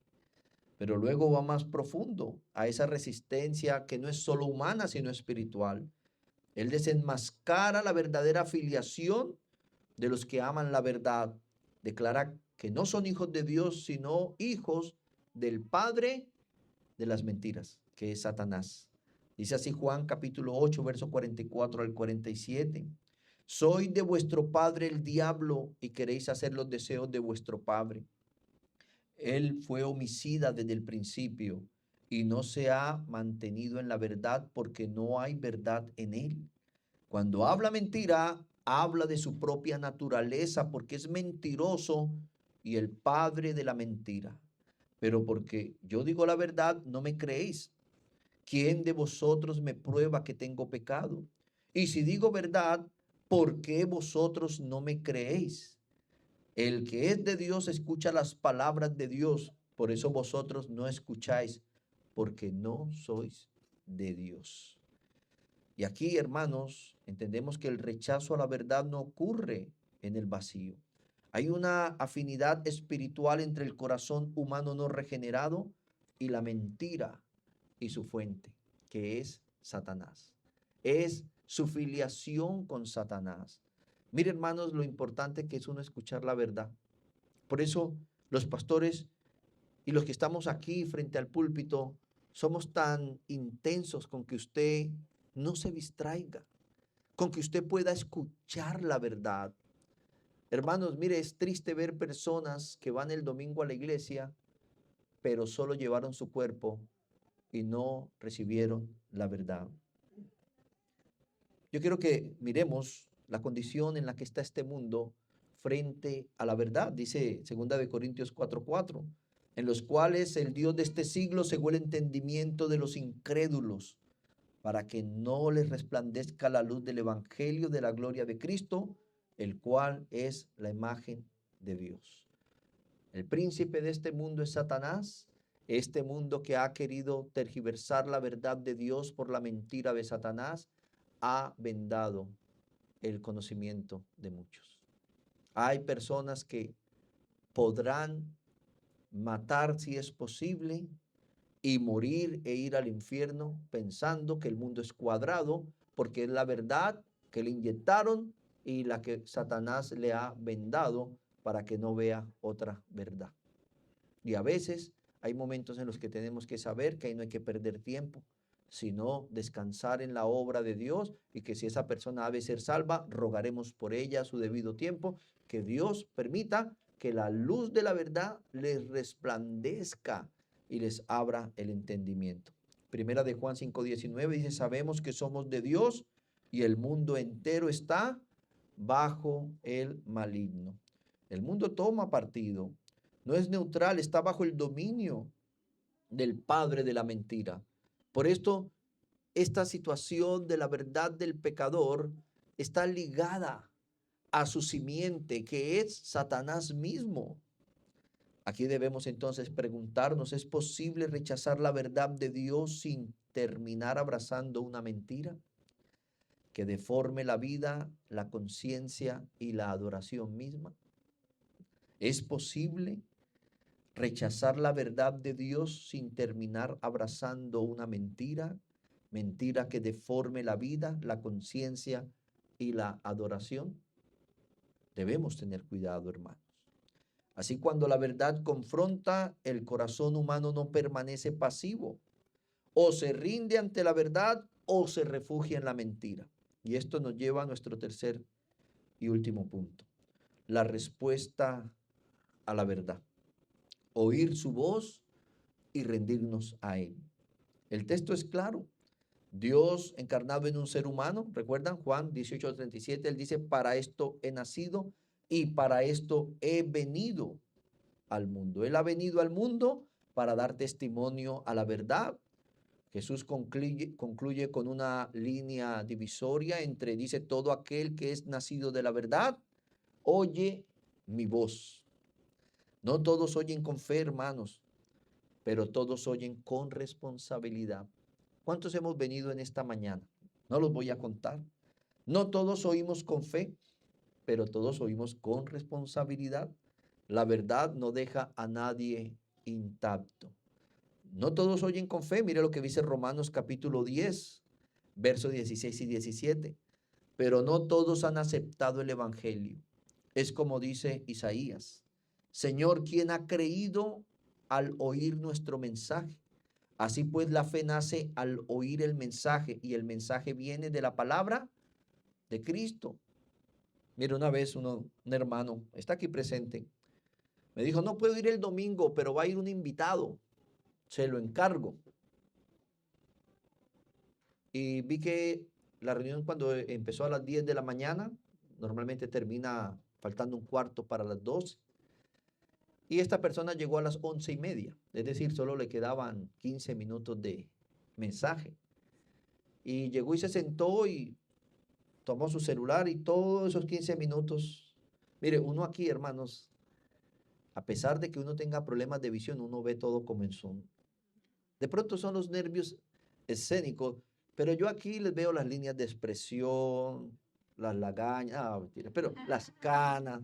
Pero luego va más profundo a esa resistencia que no es solo humana, sino espiritual. Él desenmascara la verdadera filiación de los que aman la verdad. Declara que no son hijos de Dios, sino hijos del padre de las mentiras, que es Satanás. Dice así Juan capítulo 8, verso 44 al 47. Soy de vuestro padre el diablo y queréis hacer los deseos de vuestro padre. Él fue homicida desde el principio y no se ha mantenido en la verdad porque no hay verdad en él. Cuando habla mentira, habla de su propia naturaleza porque es mentiroso y el padre de la mentira. Pero porque yo digo la verdad, no me creéis. ¿Quién de vosotros me prueba que tengo pecado? Y si digo verdad, ¿por qué vosotros no me creéis? El que es de Dios escucha las palabras de Dios. Por eso vosotros no escucháis, porque no sois de Dios. Y aquí, hermanos, entendemos que el rechazo a la verdad no ocurre en el vacío. Hay una afinidad espiritual entre el corazón humano no regenerado y la mentira y su fuente, que es Satanás. Es su filiación con Satanás. Mire, hermanos, lo importante que es uno escuchar la verdad. Por eso los pastores y los que estamos aquí frente al púlpito somos tan intensos con que usted no se distraiga, con que usted pueda escuchar la verdad. Hermanos, mire, es triste ver personas que van el domingo a la iglesia, pero solo llevaron su cuerpo y no recibieron la verdad. Yo quiero que miremos la condición en la que está este mundo frente a la verdad. Dice 2 Corintios 4:4, en los cuales el Dios de este siglo cegó el entendimiento de los incrédulos, para que no les resplandezca la luz del evangelio de la gloria de Cristo, el cual es la imagen de Dios. El príncipe de este mundo es Satanás, este mundo que ha querido tergiversar la verdad de Dios por la mentira de Satanás, ha vendado el conocimiento de muchos. Hay personas que podrán matar si es posible y morir e ir al infierno pensando que el mundo es cuadrado porque es la verdad que le inyectaron y la que Satanás le ha vendado para que no vea otra verdad. Y a veces hay momentos en los que tenemos que saber que ahí no hay que perder tiempo, sino descansar en la obra de Dios y que si esa persona ha de ser salva, rogaremos por ella a su debido tiempo, que Dios permita que la luz de la verdad les resplandezca y les abra el entendimiento. Primera de Juan 5:19 dice, sabemos que somos de Dios y el mundo entero está bajo el maligno. El mundo toma partido, no es neutral, está bajo el dominio del padre de la mentira. Por esto, esta situación de la verdad del pecador está ligada a su simiente, que es Satanás mismo. Aquí debemos entonces preguntarnos, ¿es posible rechazar la verdad de Dios sin terminar abrazando una mentira que deforme la vida, la conciencia y la adoración misma? ¿Es posible rechazar la verdad de Dios sin terminar abrazando una mentira, mentira que deforme la vida, la conciencia y la adoración? Debemos tener cuidado, hermanos. Así, cuando la verdad confronta, el corazón humano no permanece pasivo. O se rinde ante la verdad o se refugia en la mentira. Y esto nos lleva a nuestro tercer y último punto. La respuesta a la verdad. Oír su voz y rendirnos a Él. El texto es claro. Dios encarnado en un ser humano, ¿recuerdan? Juan 18:37, Él dice, para esto he nacido y para esto he venido al mundo. Él ha venido al mundo para dar testimonio a la verdad. Jesús concluye con una línea divisoria entre, dice, todo aquel que es nacido de la verdad, oye mi voz. No todos oyen con fe, hermanos. pero todos oyen con responsabilidad. ¿Cuántos hemos venido en esta mañana? No los voy a contar. No todos oímos con fe, pero todos oímos con responsabilidad. La verdad no deja a nadie intacto. No todos oyen con fe. Mire lo que dice Romanos capítulo 10, versos 16 y 17. Pero no todos han aceptado el evangelio. Es como dice Isaías: Señor, ¿quién ha creído al oír nuestro mensaje? Así pues, la fe nace al oír el mensaje, y el mensaje viene de la palabra de Cristo. Mira, una vez un hermano, está aquí presente, me dijo: no puedo ir el domingo, pero va a ir un invitado, se lo encargo. Y vi que la reunión, cuando empezó a las 10 de la mañana, normalmente termina faltando un cuarto para las 12. Y esta persona llegó a las 11:30, es decir, solo le quedaban 15 minutos de mensaje. Y llegó y se sentó y tomó su celular, y todos esos 15 minutos, mire, uno aquí, hermanos, a pesar de que uno tenga problemas de visión, uno ve todo como en Zoom. De pronto son los nervios escénicos, pero yo aquí les veo las líneas de expresión, las lagañas, mentira, pero las canas,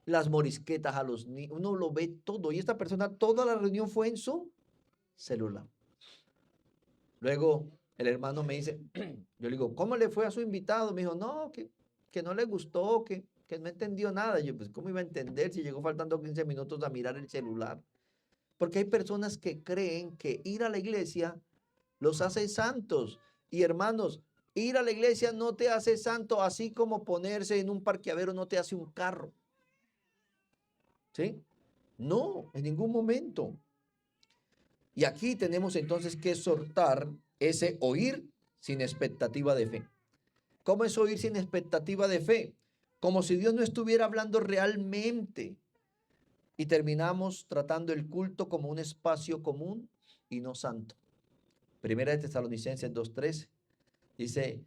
las morisquetas a los niños, uno lo ve todo. Y esta persona, toda la reunión fue en su celular. Luego el hermano me dice, yo le digo: ¿cómo le fue a su invitado? Me dijo: no, que no le gustó, que no entendió nada. Yo, pues, ¿cómo iba a entender si llegó faltando 15 minutos a mirar el celular? Porque hay personas que creen que ir a la iglesia los hace santos. Y hermanos, ir a la iglesia no te hace santo, así como ponerse en un parqueadero no te hace un carro. ¿Sí? No, en ningún momento. Y aquí tenemos entonces que soltar ese oír sin expectativa de fe. ¿Cómo es oír sin expectativa de fe? Como si Dios no estuviera hablando realmente. Y terminamos tratando el culto como un espacio común y no santo. Primera de Tesalonicenses 2:13. Dice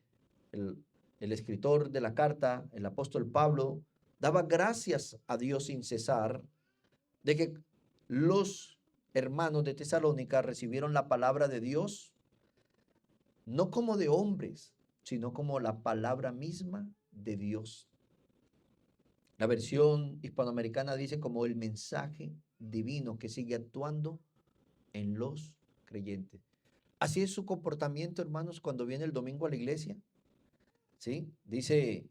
el escritor de la carta, el apóstol Pablo, daba gracias a Dios sin cesar de que los hermanos de Tesalónica recibieron la palabra de Dios no como de hombres, sino como la palabra misma de Dios. La versión hispanoamericana dice como el mensaje divino que sigue actuando en los creyentes. Así es su comportamiento, hermanos, cuando viene el domingo a la iglesia. ¿Sí? Dice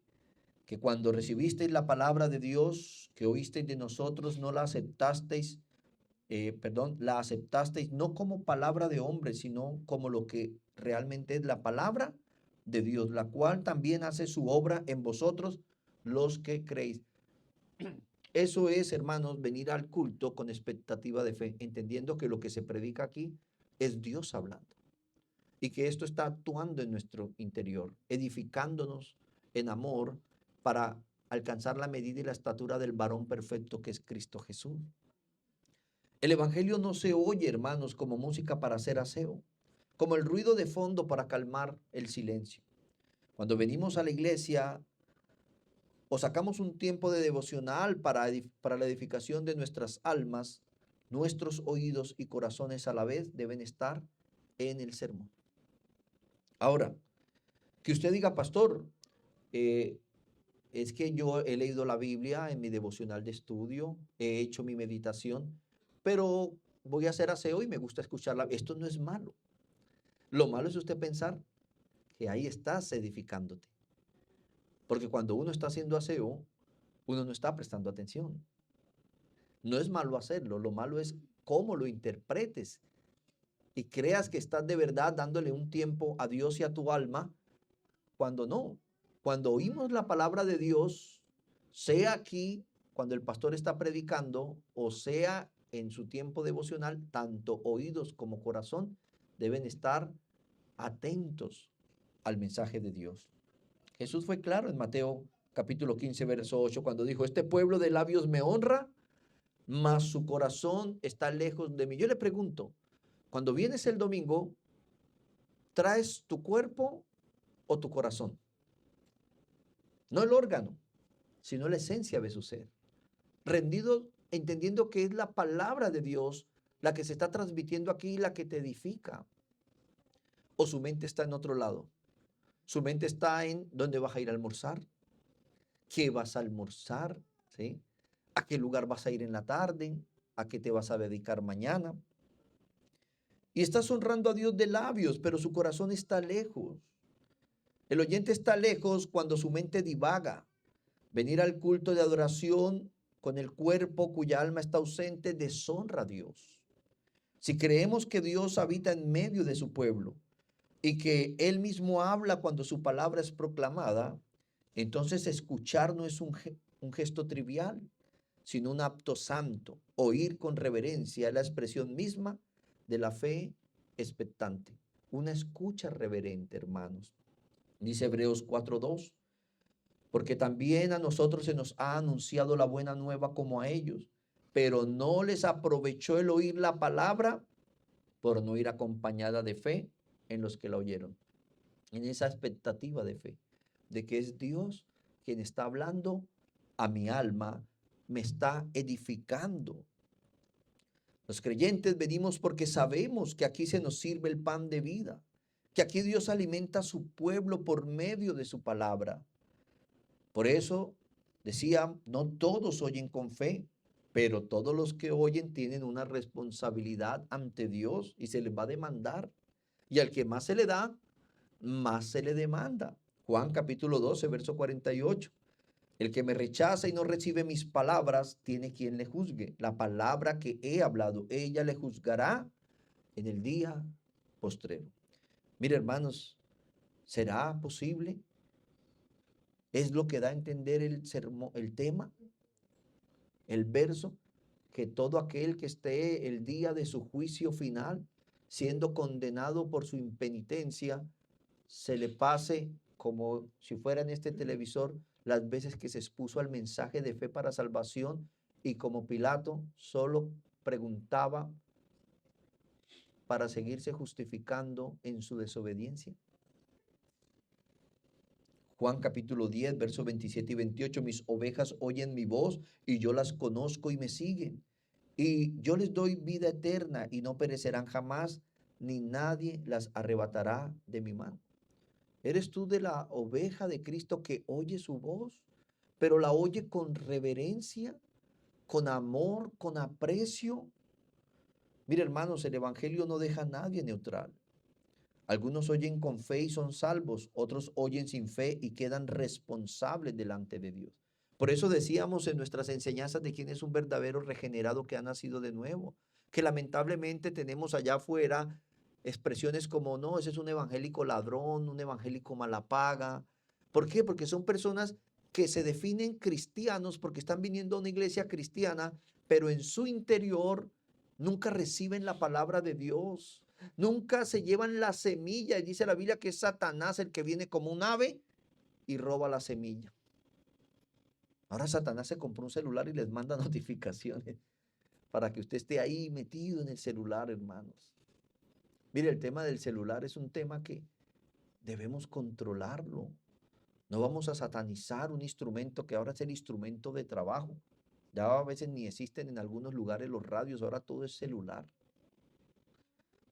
que cuando recibisteis la palabra de Dios, que oísteis de nosotros, no la aceptasteis, la aceptasteis no como palabra de hombre, sino como lo que realmente es la palabra de Dios, la cual también hace su obra en vosotros los que creéis. Eso es, hermanos, venir al culto con expectativa de fe, entendiendo que lo que se predica aquí es Dios hablando y que esto está actuando en nuestro interior, edificándonos en amor para alcanzar la medida y la estatura del varón perfecto que es Cristo Jesús. El evangelio no se oye, hermanos, como música para hacer aseo, como el ruido de fondo para calmar el silencio. Cuando venimos a la iglesia o sacamos un tiempo de devocional para la edificación de nuestras almas, nuestros oídos y corazones a la vez deben estar en el sermón. Ahora, que usted diga: pastor, es que yo he leído la Biblia en mi devocional de estudio, he hecho mi meditación, pero voy a hacer aseo y me gusta escucharla. Esto no es malo. Lo malo es usted pensar que ahí estás edificándote. Porque cuando uno está haciendo aseo, uno no está prestando atención. No es malo hacerlo, lo malo es cómo lo interpretes y creas que estás de verdad dándole un tiempo a Dios y a tu alma, cuando no. Cuando oímos la palabra de Dios, sea aquí cuando el pastor está predicando o sea en su tiempo devocional, tanto oídos como corazón deben estar atentos al mensaje de Dios. Jesús fue claro en Mateo capítulo 15, verso 8, cuando dijo: este pueblo de labios me honra, mas su corazón está lejos de mí. Yo le pregunto, cuando vienes el domingo, ¿traes tu cuerpo o tu corazón? No el órgano, sino la esencia de su ser. Rendido, entendiendo que es la palabra de Dios la que se está transmitiendo aquí, la que te edifica? ¿O su mente está en otro lado? Su mente está en dónde vas a ir a almorzar, qué vas a almorzar, ¿sí? ¿A qué lugar vas a ir en la tarde? ¿A qué te vas a dedicar mañana? Y estás honrando a Dios de labios, pero su corazón está lejos. El oyente está lejos cuando su mente divaga. Venir al culto de adoración con el cuerpo cuya alma está ausente deshonra a Dios. Si creemos que Dios habita en medio de su pueblo y que Él mismo habla cuando su palabra es proclamada, entonces escuchar no es un gesto trivial, sino un acto santo. Oír con reverencia es la expresión misma de la fe expectante. Una escucha reverente, hermanos. Dice Hebreos 4:2, porque también a nosotros se nos ha anunciado la buena nueva como a ellos, pero no les aprovechó el oír la palabra por no ir acompañada de fe en los que la oyeron. En esa expectativa de fe, de que es Dios quien está hablando a mi alma, me está edificando. Los creyentes venimos porque sabemos que aquí se nos sirve el pan de vida, que aquí Dios alimenta a su pueblo por medio de su palabra. Por eso decía, no todos oyen con fe, pero todos los que oyen tienen una responsabilidad ante Dios y se les va a demandar. Y al que más se le da, más se le demanda. Juan capítulo 12, verso 48. El que me rechaza y no recibe mis palabras, tiene quien le juzgue. La palabra que he hablado, ella le juzgará en el día postrero. Mire, hermanos, ¿será posible? Es lo que da a entender el tema, el verso, que todo aquel que esté el día de su juicio final, siendo condenado por su impenitencia, se le pase como si fuera en este televisor las veces que se expuso al mensaje de fe para salvación y como Pilato solo preguntaba para seguirse justificando en su desobediencia. Juan capítulo 10, versos 27 y 28, mis ovejas oyen mi voz y yo las conozco y me siguen. Y yo les doy vida eterna y no perecerán jamás, ni nadie las arrebatará de mi mano. ¿Eres tú de la oveja de Cristo que oye su voz, pero la oye con reverencia, con amor, con aprecio? Mira, hermanos, el Evangelio no deja a nadie neutral. Algunos oyen con fe y son salvos, otros oyen sin fe y quedan responsables delante de Dios. Por eso decíamos en nuestras enseñanzas de quién es un verdadero regenerado que ha nacido de nuevo, que lamentablemente tenemos allá afuera expresiones como, no, ese es un evangélico ladrón, un evangélico malapaga. ¿Por qué? Porque son personas que se definen cristianos porque están viniendo a una iglesia cristiana, pero en su interior nunca reciben la palabra de Dios. Nunca se llevan la semilla y dice la Biblia que es Satanás el que viene como un ave y roba la semilla. Ahora Satanás se compró un celular y les manda notificaciones para que usted esté ahí metido en el celular, hermanos. Mire, el tema del celular es un tema que debemos controlarlo. No vamos a satanizar un instrumento que ahora es el instrumento de trabajo. Ya a veces ni existen en algunos lugares los radios, ahora todo es celular.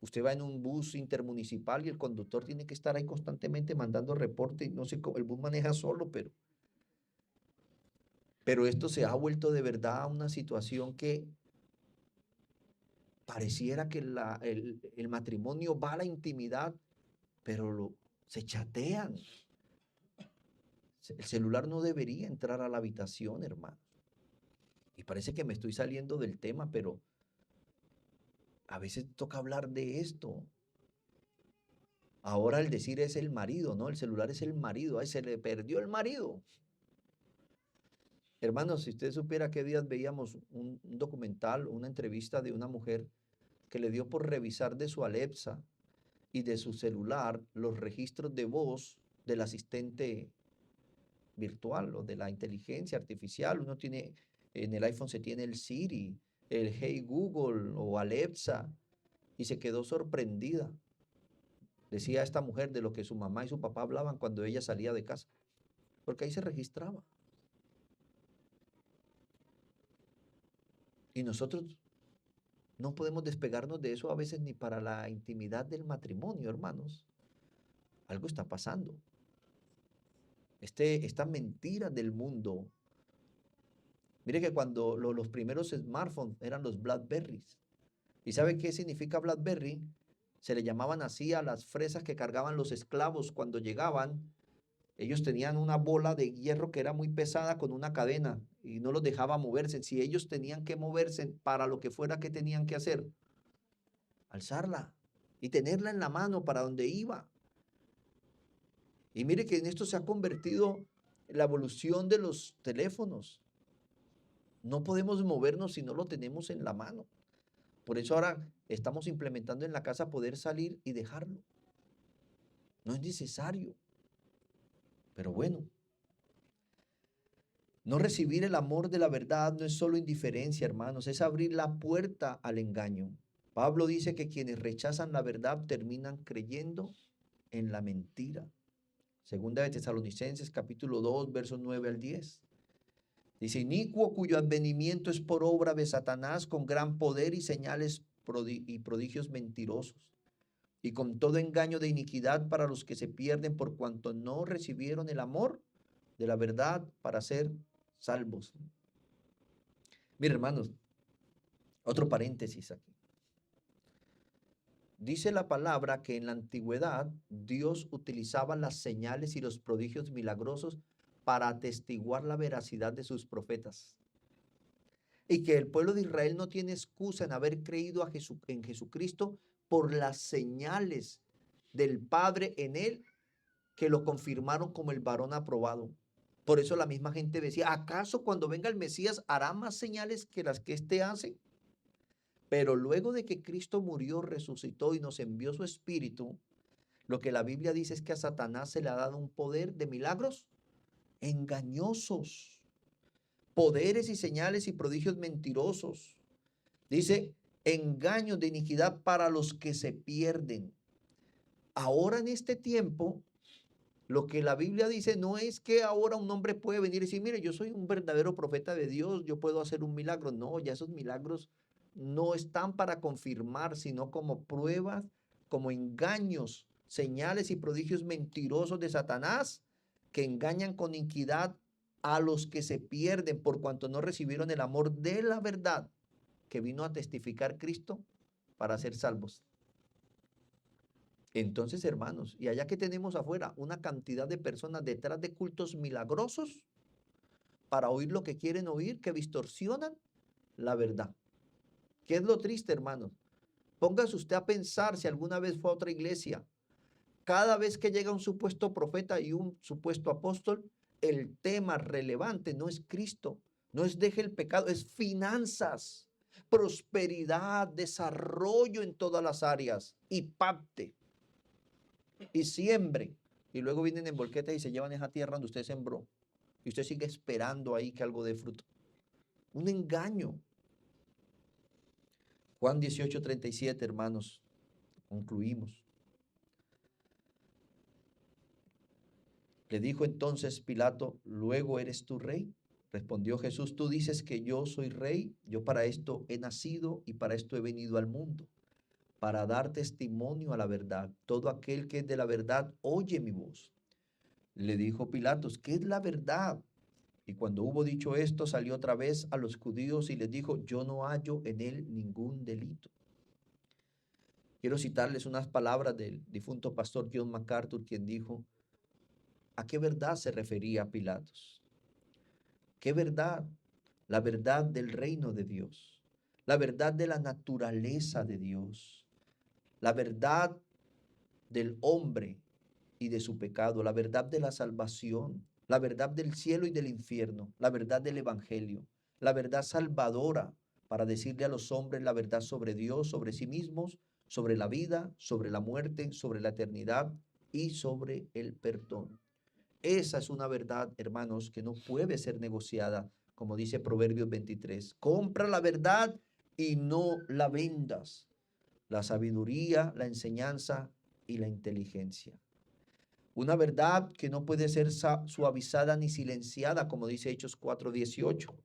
Usted va en un bus intermunicipal y el conductor tiene que estar ahí constantemente mandando reporte. No sé cómo, el bus maneja solo, pero esto se ha vuelto de verdad una situación que pareciera que el matrimonio va a la intimidad, pero se chatean. El celular no debería entrar a la habitación, hermano. Y parece que me estoy saliendo del tema, pero a veces toca hablar de esto. Ahora el decir es el marido, ¿no? El celular es el marido. Ay, se le perdió el marido. Hermanos, si usted supiera qué días veíamos un documental, una entrevista de una mujer que le dio por revisar de su Alexa y de su celular los registros de voz del asistente virtual o de la inteligencia artificial. Uno tiene, en el iPhone se tiene el Siri, el Hey Google o Alexa, y se quedó sorprendida. Decía esta mujer de lo que su mamá y su papá hablaban cuando ella salía de casa, porque ahí se registraba. Y nosotros No podemos despegarnos de eso a veces ni para la intimidad del matrimonio, hermanos. Algo está pasando. Esta mentira del mundo. Mire que cuando los primeros smartphones eran los BlackBerrys. ¿Y sabe qué significa BlackBerry? Se le llamaban así a las fresas que cargaban los esclavos cuando llegaban. Ellos tenían una bola de hierro que era muy pesada con una cadena y no los dejaba moverse. Si ellos tenían que moverse para lo que fuera que tenían que hacer, alzarla y tenerla en la mano para donde iba. Y mire que en esto se ha convertido la evolución de los teléfonos. No podemos movernos si no lo tenemos en la mano. Por eso ahora estamos implementando en la casa poder salir y dejarlo. No es necesario. Pero bueno, no recibir el amor de la verdad no es solo indiferencia, hermanos, es abrir la puerta al engaño. Pablo dice que quienes rechazan la verdad terminan creyendo en la mentira. Segunda de Tesalonicenses, capítulo 2, versos 9 al 10. Dice, inicuo cuyo advenimiento es por obra de Satanás con gran poder y señales y prodigios mentirosos, y con todo engaño de iniquidad para los que se pierden por cuanto no recibieron el amor de la verdad para ser salvos. Mire, hermanos, otro paréntesis aquí. Dice la palabra que en la antigüedad Dios utilizaba las señales y los prodigios milagrosos para atestiguar la veracidad de sus profetas. Y que el pueblo de Israel no tiene excusa en haber creído en Jesucristo por las señales del Padre en él que lo confirmaron como el varón aprobado. Por eso la misma gente decía, ¿acaso cuando venga el Mesías hará más señales que las que éste hace? Pero luego de que Cristo murió, resucitó y nos envió su Espíritu, lo que la Biblia dice es que a Satanás se le ha dado un poder de milagros engañosos, poderes y señales y prodigios mentirosos. Dice, engaños de iniquidad para los que se pierden. Ahora en este tiempo, lo que la Biblia dice no es que ahora un hombre puede venir y decir, mire, yo soy un verdadero profeta de Dios, yo puedo hacer un milagro. No, ya esos milagros no están para confirmar, sino como pruebas, como engaños, señales y prodigios mentirosos de Satanás que engañan con iniquidad a los que se pierden por cuanto no recibieron el amor de la verdad que vino a testificar Cristo para ser salvos. Entonces, hermanos, y allá que tenemos afuera una cantidad de personas detrás de cultos milagrosos para oír lo que quieren oír, que distorsionan la verdad. ¿Qué es lo triste, hermanos? Póngase usted a pensar si alguna vez fue a otra iglesia. Cada vez que llega un supuesto profeta y un supuesto apóstol, el tema relevante no es Cristo, no es deje el pecado, es finanzas, prosperidad, desarrollo en todas las áreas y pacte y siembre. Y luego vienen en volquetas y se llevan esa tierra donde usted sembró. Y usted sigue esperando ahí que algo dé fruto. Un engaño. Juan 18:37, hermanos. Concluimos. Le dijo entonces Pilato, ¿luego eres tú rey? Respondió Jesús, tú dices que yo soy rey. Yo para esto he nacido y para esto he venido al mundo, para dar testimonio a la verdad. Todo aquel que es de la verdad oye mi voz. Le dijo Pilatos, ¿qué es la verdad? Y cuando hubo dicho esto, salió otra vez a los judíos y les dijo, yo no hallo en él ningún delito. Quiero citarles unas palabras del difunto pastor John MacArthur, quien dijo, ¿a qué verdad se refería Pilatos? ¿Qué verdad? La verdad del reino de Dios, la verdad de la naturaleza de Dios, la verdad del hombre y de su pecado, la verdad de la salvación, la verdad del cielo y del infierno, la verdad del evangelio, la verdad salvadora para decirle a los hombres la verdad sobre Dios, sobre sí mismos, sobre la vida, sobre la muerte, sobre la eternidad y sobre el perdón. Esa es una verdad, hermanos, que no puede ser negociada, como dice Proverbios 23. Compra la verdad y no la vendas. La sabiduría, la enseñanza y la inteligencia. Una verdad que no puede ser suavizada ni silenciada, como dice Hechos 4:18.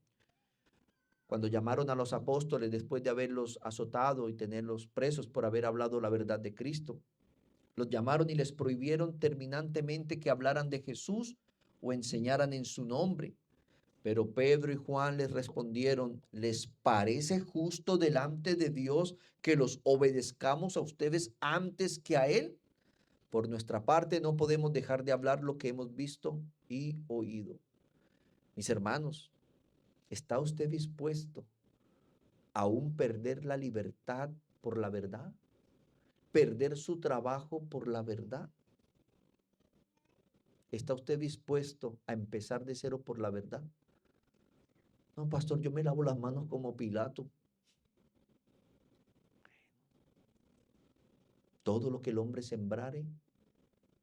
Cuando llamaron a los apóstoles después de haberlos azotado y tenerlos presos por haber hablado la verdad de Cristo, los llamaron y les prohibieron terminantemente que hablaran de Jesús o enseñaran en su nombre. Pero Pedro y Juan les respondieron: ¿les parece justo delante de Dios que los obedezcamos a ustedes antes que a Él? Por nuestra parte no podemos dejar de hablar lo que hemos visto y oído. Mis hermanos, ¿está usted dispuesto a aún perder la libertad por la verdad? ¿Perder su trabajo por la verdad? ¿Está usted dispuesto a empezar de cero por la verdad? No, pastor, yo me lavo las manos como Pilato. Todo lo que el hombre sembrare,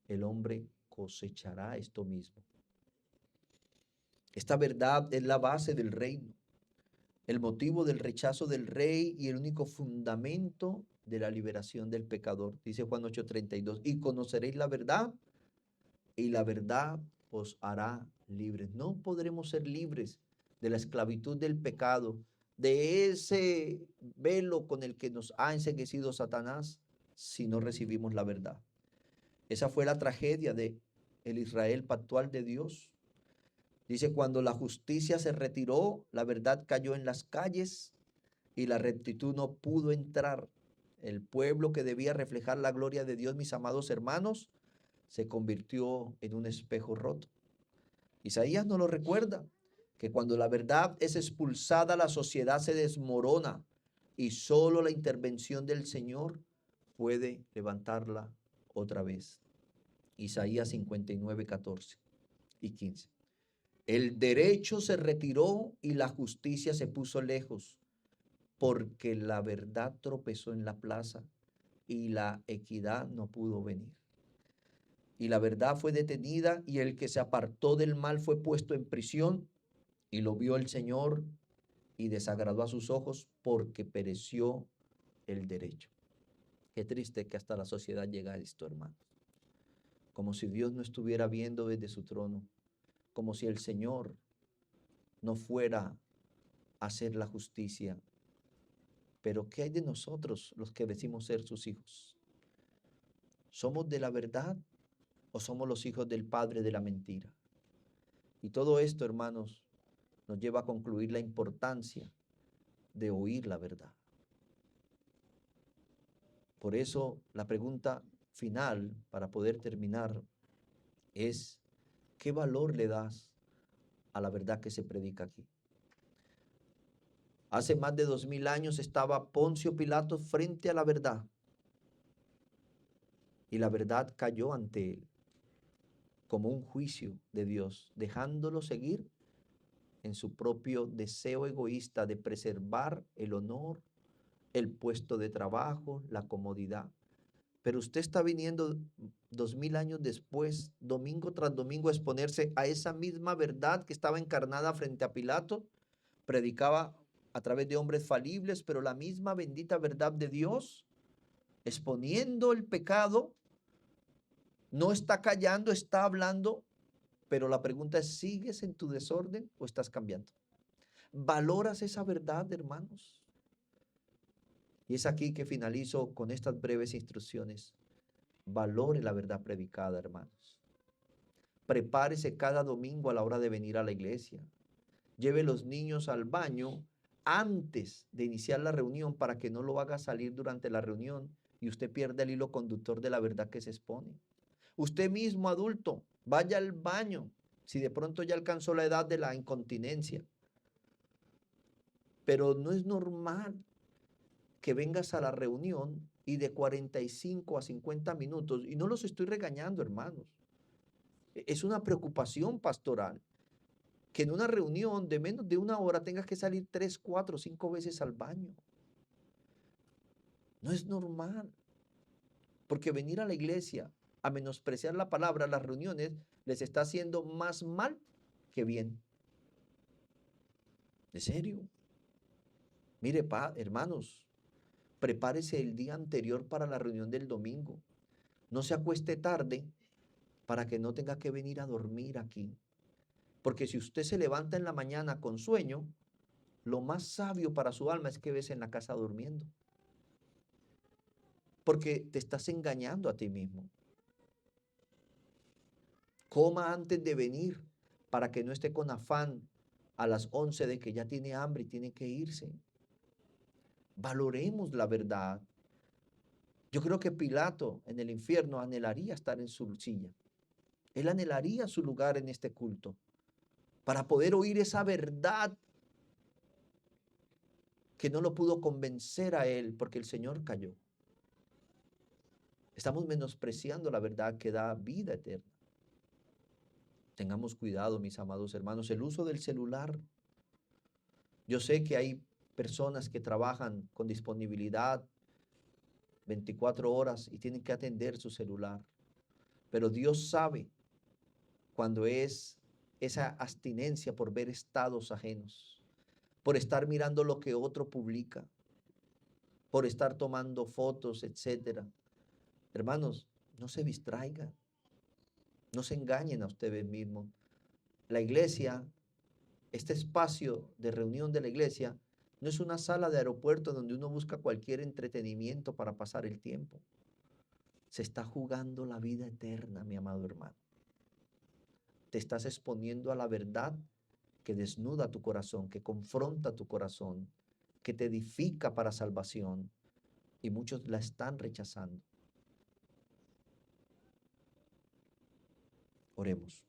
el hombre cosechará esto mismo. Esta verdad es la base del reino, el motivo del rechazo del rey y el único fundamento de la liberación del pecador. Dice Juan 8:32, y conoceréis la verdad, y la verdad os hará libres. No podremos ser libres de la esclavitud del pecado, de ese velo con el que nos ha enceguecido Satanás, si no recibimos la verdad. Esa fue la tragedia de el Israel pactual de Dios. Dice, cuando la justicia se retiró, la verdad cayó en las calles y la rectitud no pudo entrar. El pueblo que debía reflejar la gloria de Dios, mis amados hermanos, se convirtió en un espejo roto. Isaías nos lo recuerda, que cuando la verdad es expulsada, la sociedad se desmorona y solo la intervención del Señor puede levantarla otra vez. Isaías 59, 14 y 15. El derecho se retiró y la justicia se puso lejos, porque la verdad tropezó en la plaza y la equidad no pudo venir. Y la verdad fue detenida y el que se apartó del mal fue puesto en prisión, y lo vio el Señor y desagradó a sus ojos porque pereció el derecho. Qué triste que hasta la sociedad llega a esto, hermano. Como si Dios no estuviera viendo desde su trono, como si el Señor no fuera a hacer la justicia. Pero ¿qué hay de nosotros los que decimos ser sus hijos? ¿Somos de la verdad o somos los hijos del padre de la mentira? Y todo esto, hermanos, nos lleva a concluir la importancia de oír la verdad. Por eso la pregunta final para poder terminar es: ¿qué valor le das a la verdad que se predica aquí? Hace más de 2000 años estaba Poncio Pilato frente a la verdad y la verdad cayó ante él como un juicio de Dios, dejándolo seguir en su propio deseo egoísta de preservar el honor, el puesto de trabajo, la comodidad. Pero usted está viniendo 2000 años después, domingo tras domingo, a exponerse a esa misma verdad que estaba encarnada frente a Pilato, predicaba a través de hombres falibles, pero la misma bendita verdad de Dios, exponiendo el pecado, no está callando, está hablando, pero la pregunta es: ¿sigues en tu desorden o estás cambiando? ¿Valoras esa verdad, hermanos? Y es aquí que finalizo con estas breves instrucciones. Valore la verdad predicada, hermanos. Prepárese cada domingo a la hora de venir a la iglesia. Lleve los niños al baño antes de iniciar la reunión para que no lo haga salir durante la reunión y usted pierda el hilo conductor de la verdad que se expone. Usted mismo, adulto, vaya al baño si de pronto ya alcanzó la edad de la incontinencia. Pero no es normal que vengas a la reunión y de 45 a 50 minutos, y no los estoy regañando, hermanos, es una preocupación pastoral, que en una reunión de menos de una hora tengas que salir 3, 4, 5 veces al baño. No es normal, porque venir a la iglesia a menospreciar la palabra, las reuniones, les está haciendo más mal que bien. ¿En serio? Mire, hermanos, prepárese el día anterior para la reunión del domingo. No se acueste tarde para que no tenga que venir a dormir aquí. Porque si usted se levanta en la mañana con sueño, lo más sabio para su alma es que ves en la casa durmiendo. Porque te estás engañando a ti mismo. Coma antes de venir para que no esté con afán a las 11 de que ya tiene hambre y tiene que irse. Valoremos la verdad. Yo creo que Pilato en el infierno anhelaría estar en su silla. Él anhelaría su lugar en este culto para poder oír esa verdad que no lo pudo convencer a él porque el Señor cayó. Estamos menospreciando la verdad que da vida eterna. Tengamos cuidado, mis amados hermanos, el uso del celular. Yo sé que hay personas que trabajan con disponibilidad 24 horas y tienen que atender su celular, pero Dios sabe cuando es esa abstinencia por ver estados ajenos, por estar mirando lo que otro publica, por estar tomando fotos, etcétera. Hermanos, no se distraigan, no se engañen a ustedes mismos. La iglesia, este espacio de reunión de la iglesia, no es una sala de aeropuerto donde uno busca cualquier entretenimiento para pasar el tiempo. Se está jugando la vida eterna, mi amado hermano. Te estás exponiendo a la verdad que desnuda tu corazón, que confronta tu corazón, que te edifica para salvación, y muchos la están rechazando. Oremos.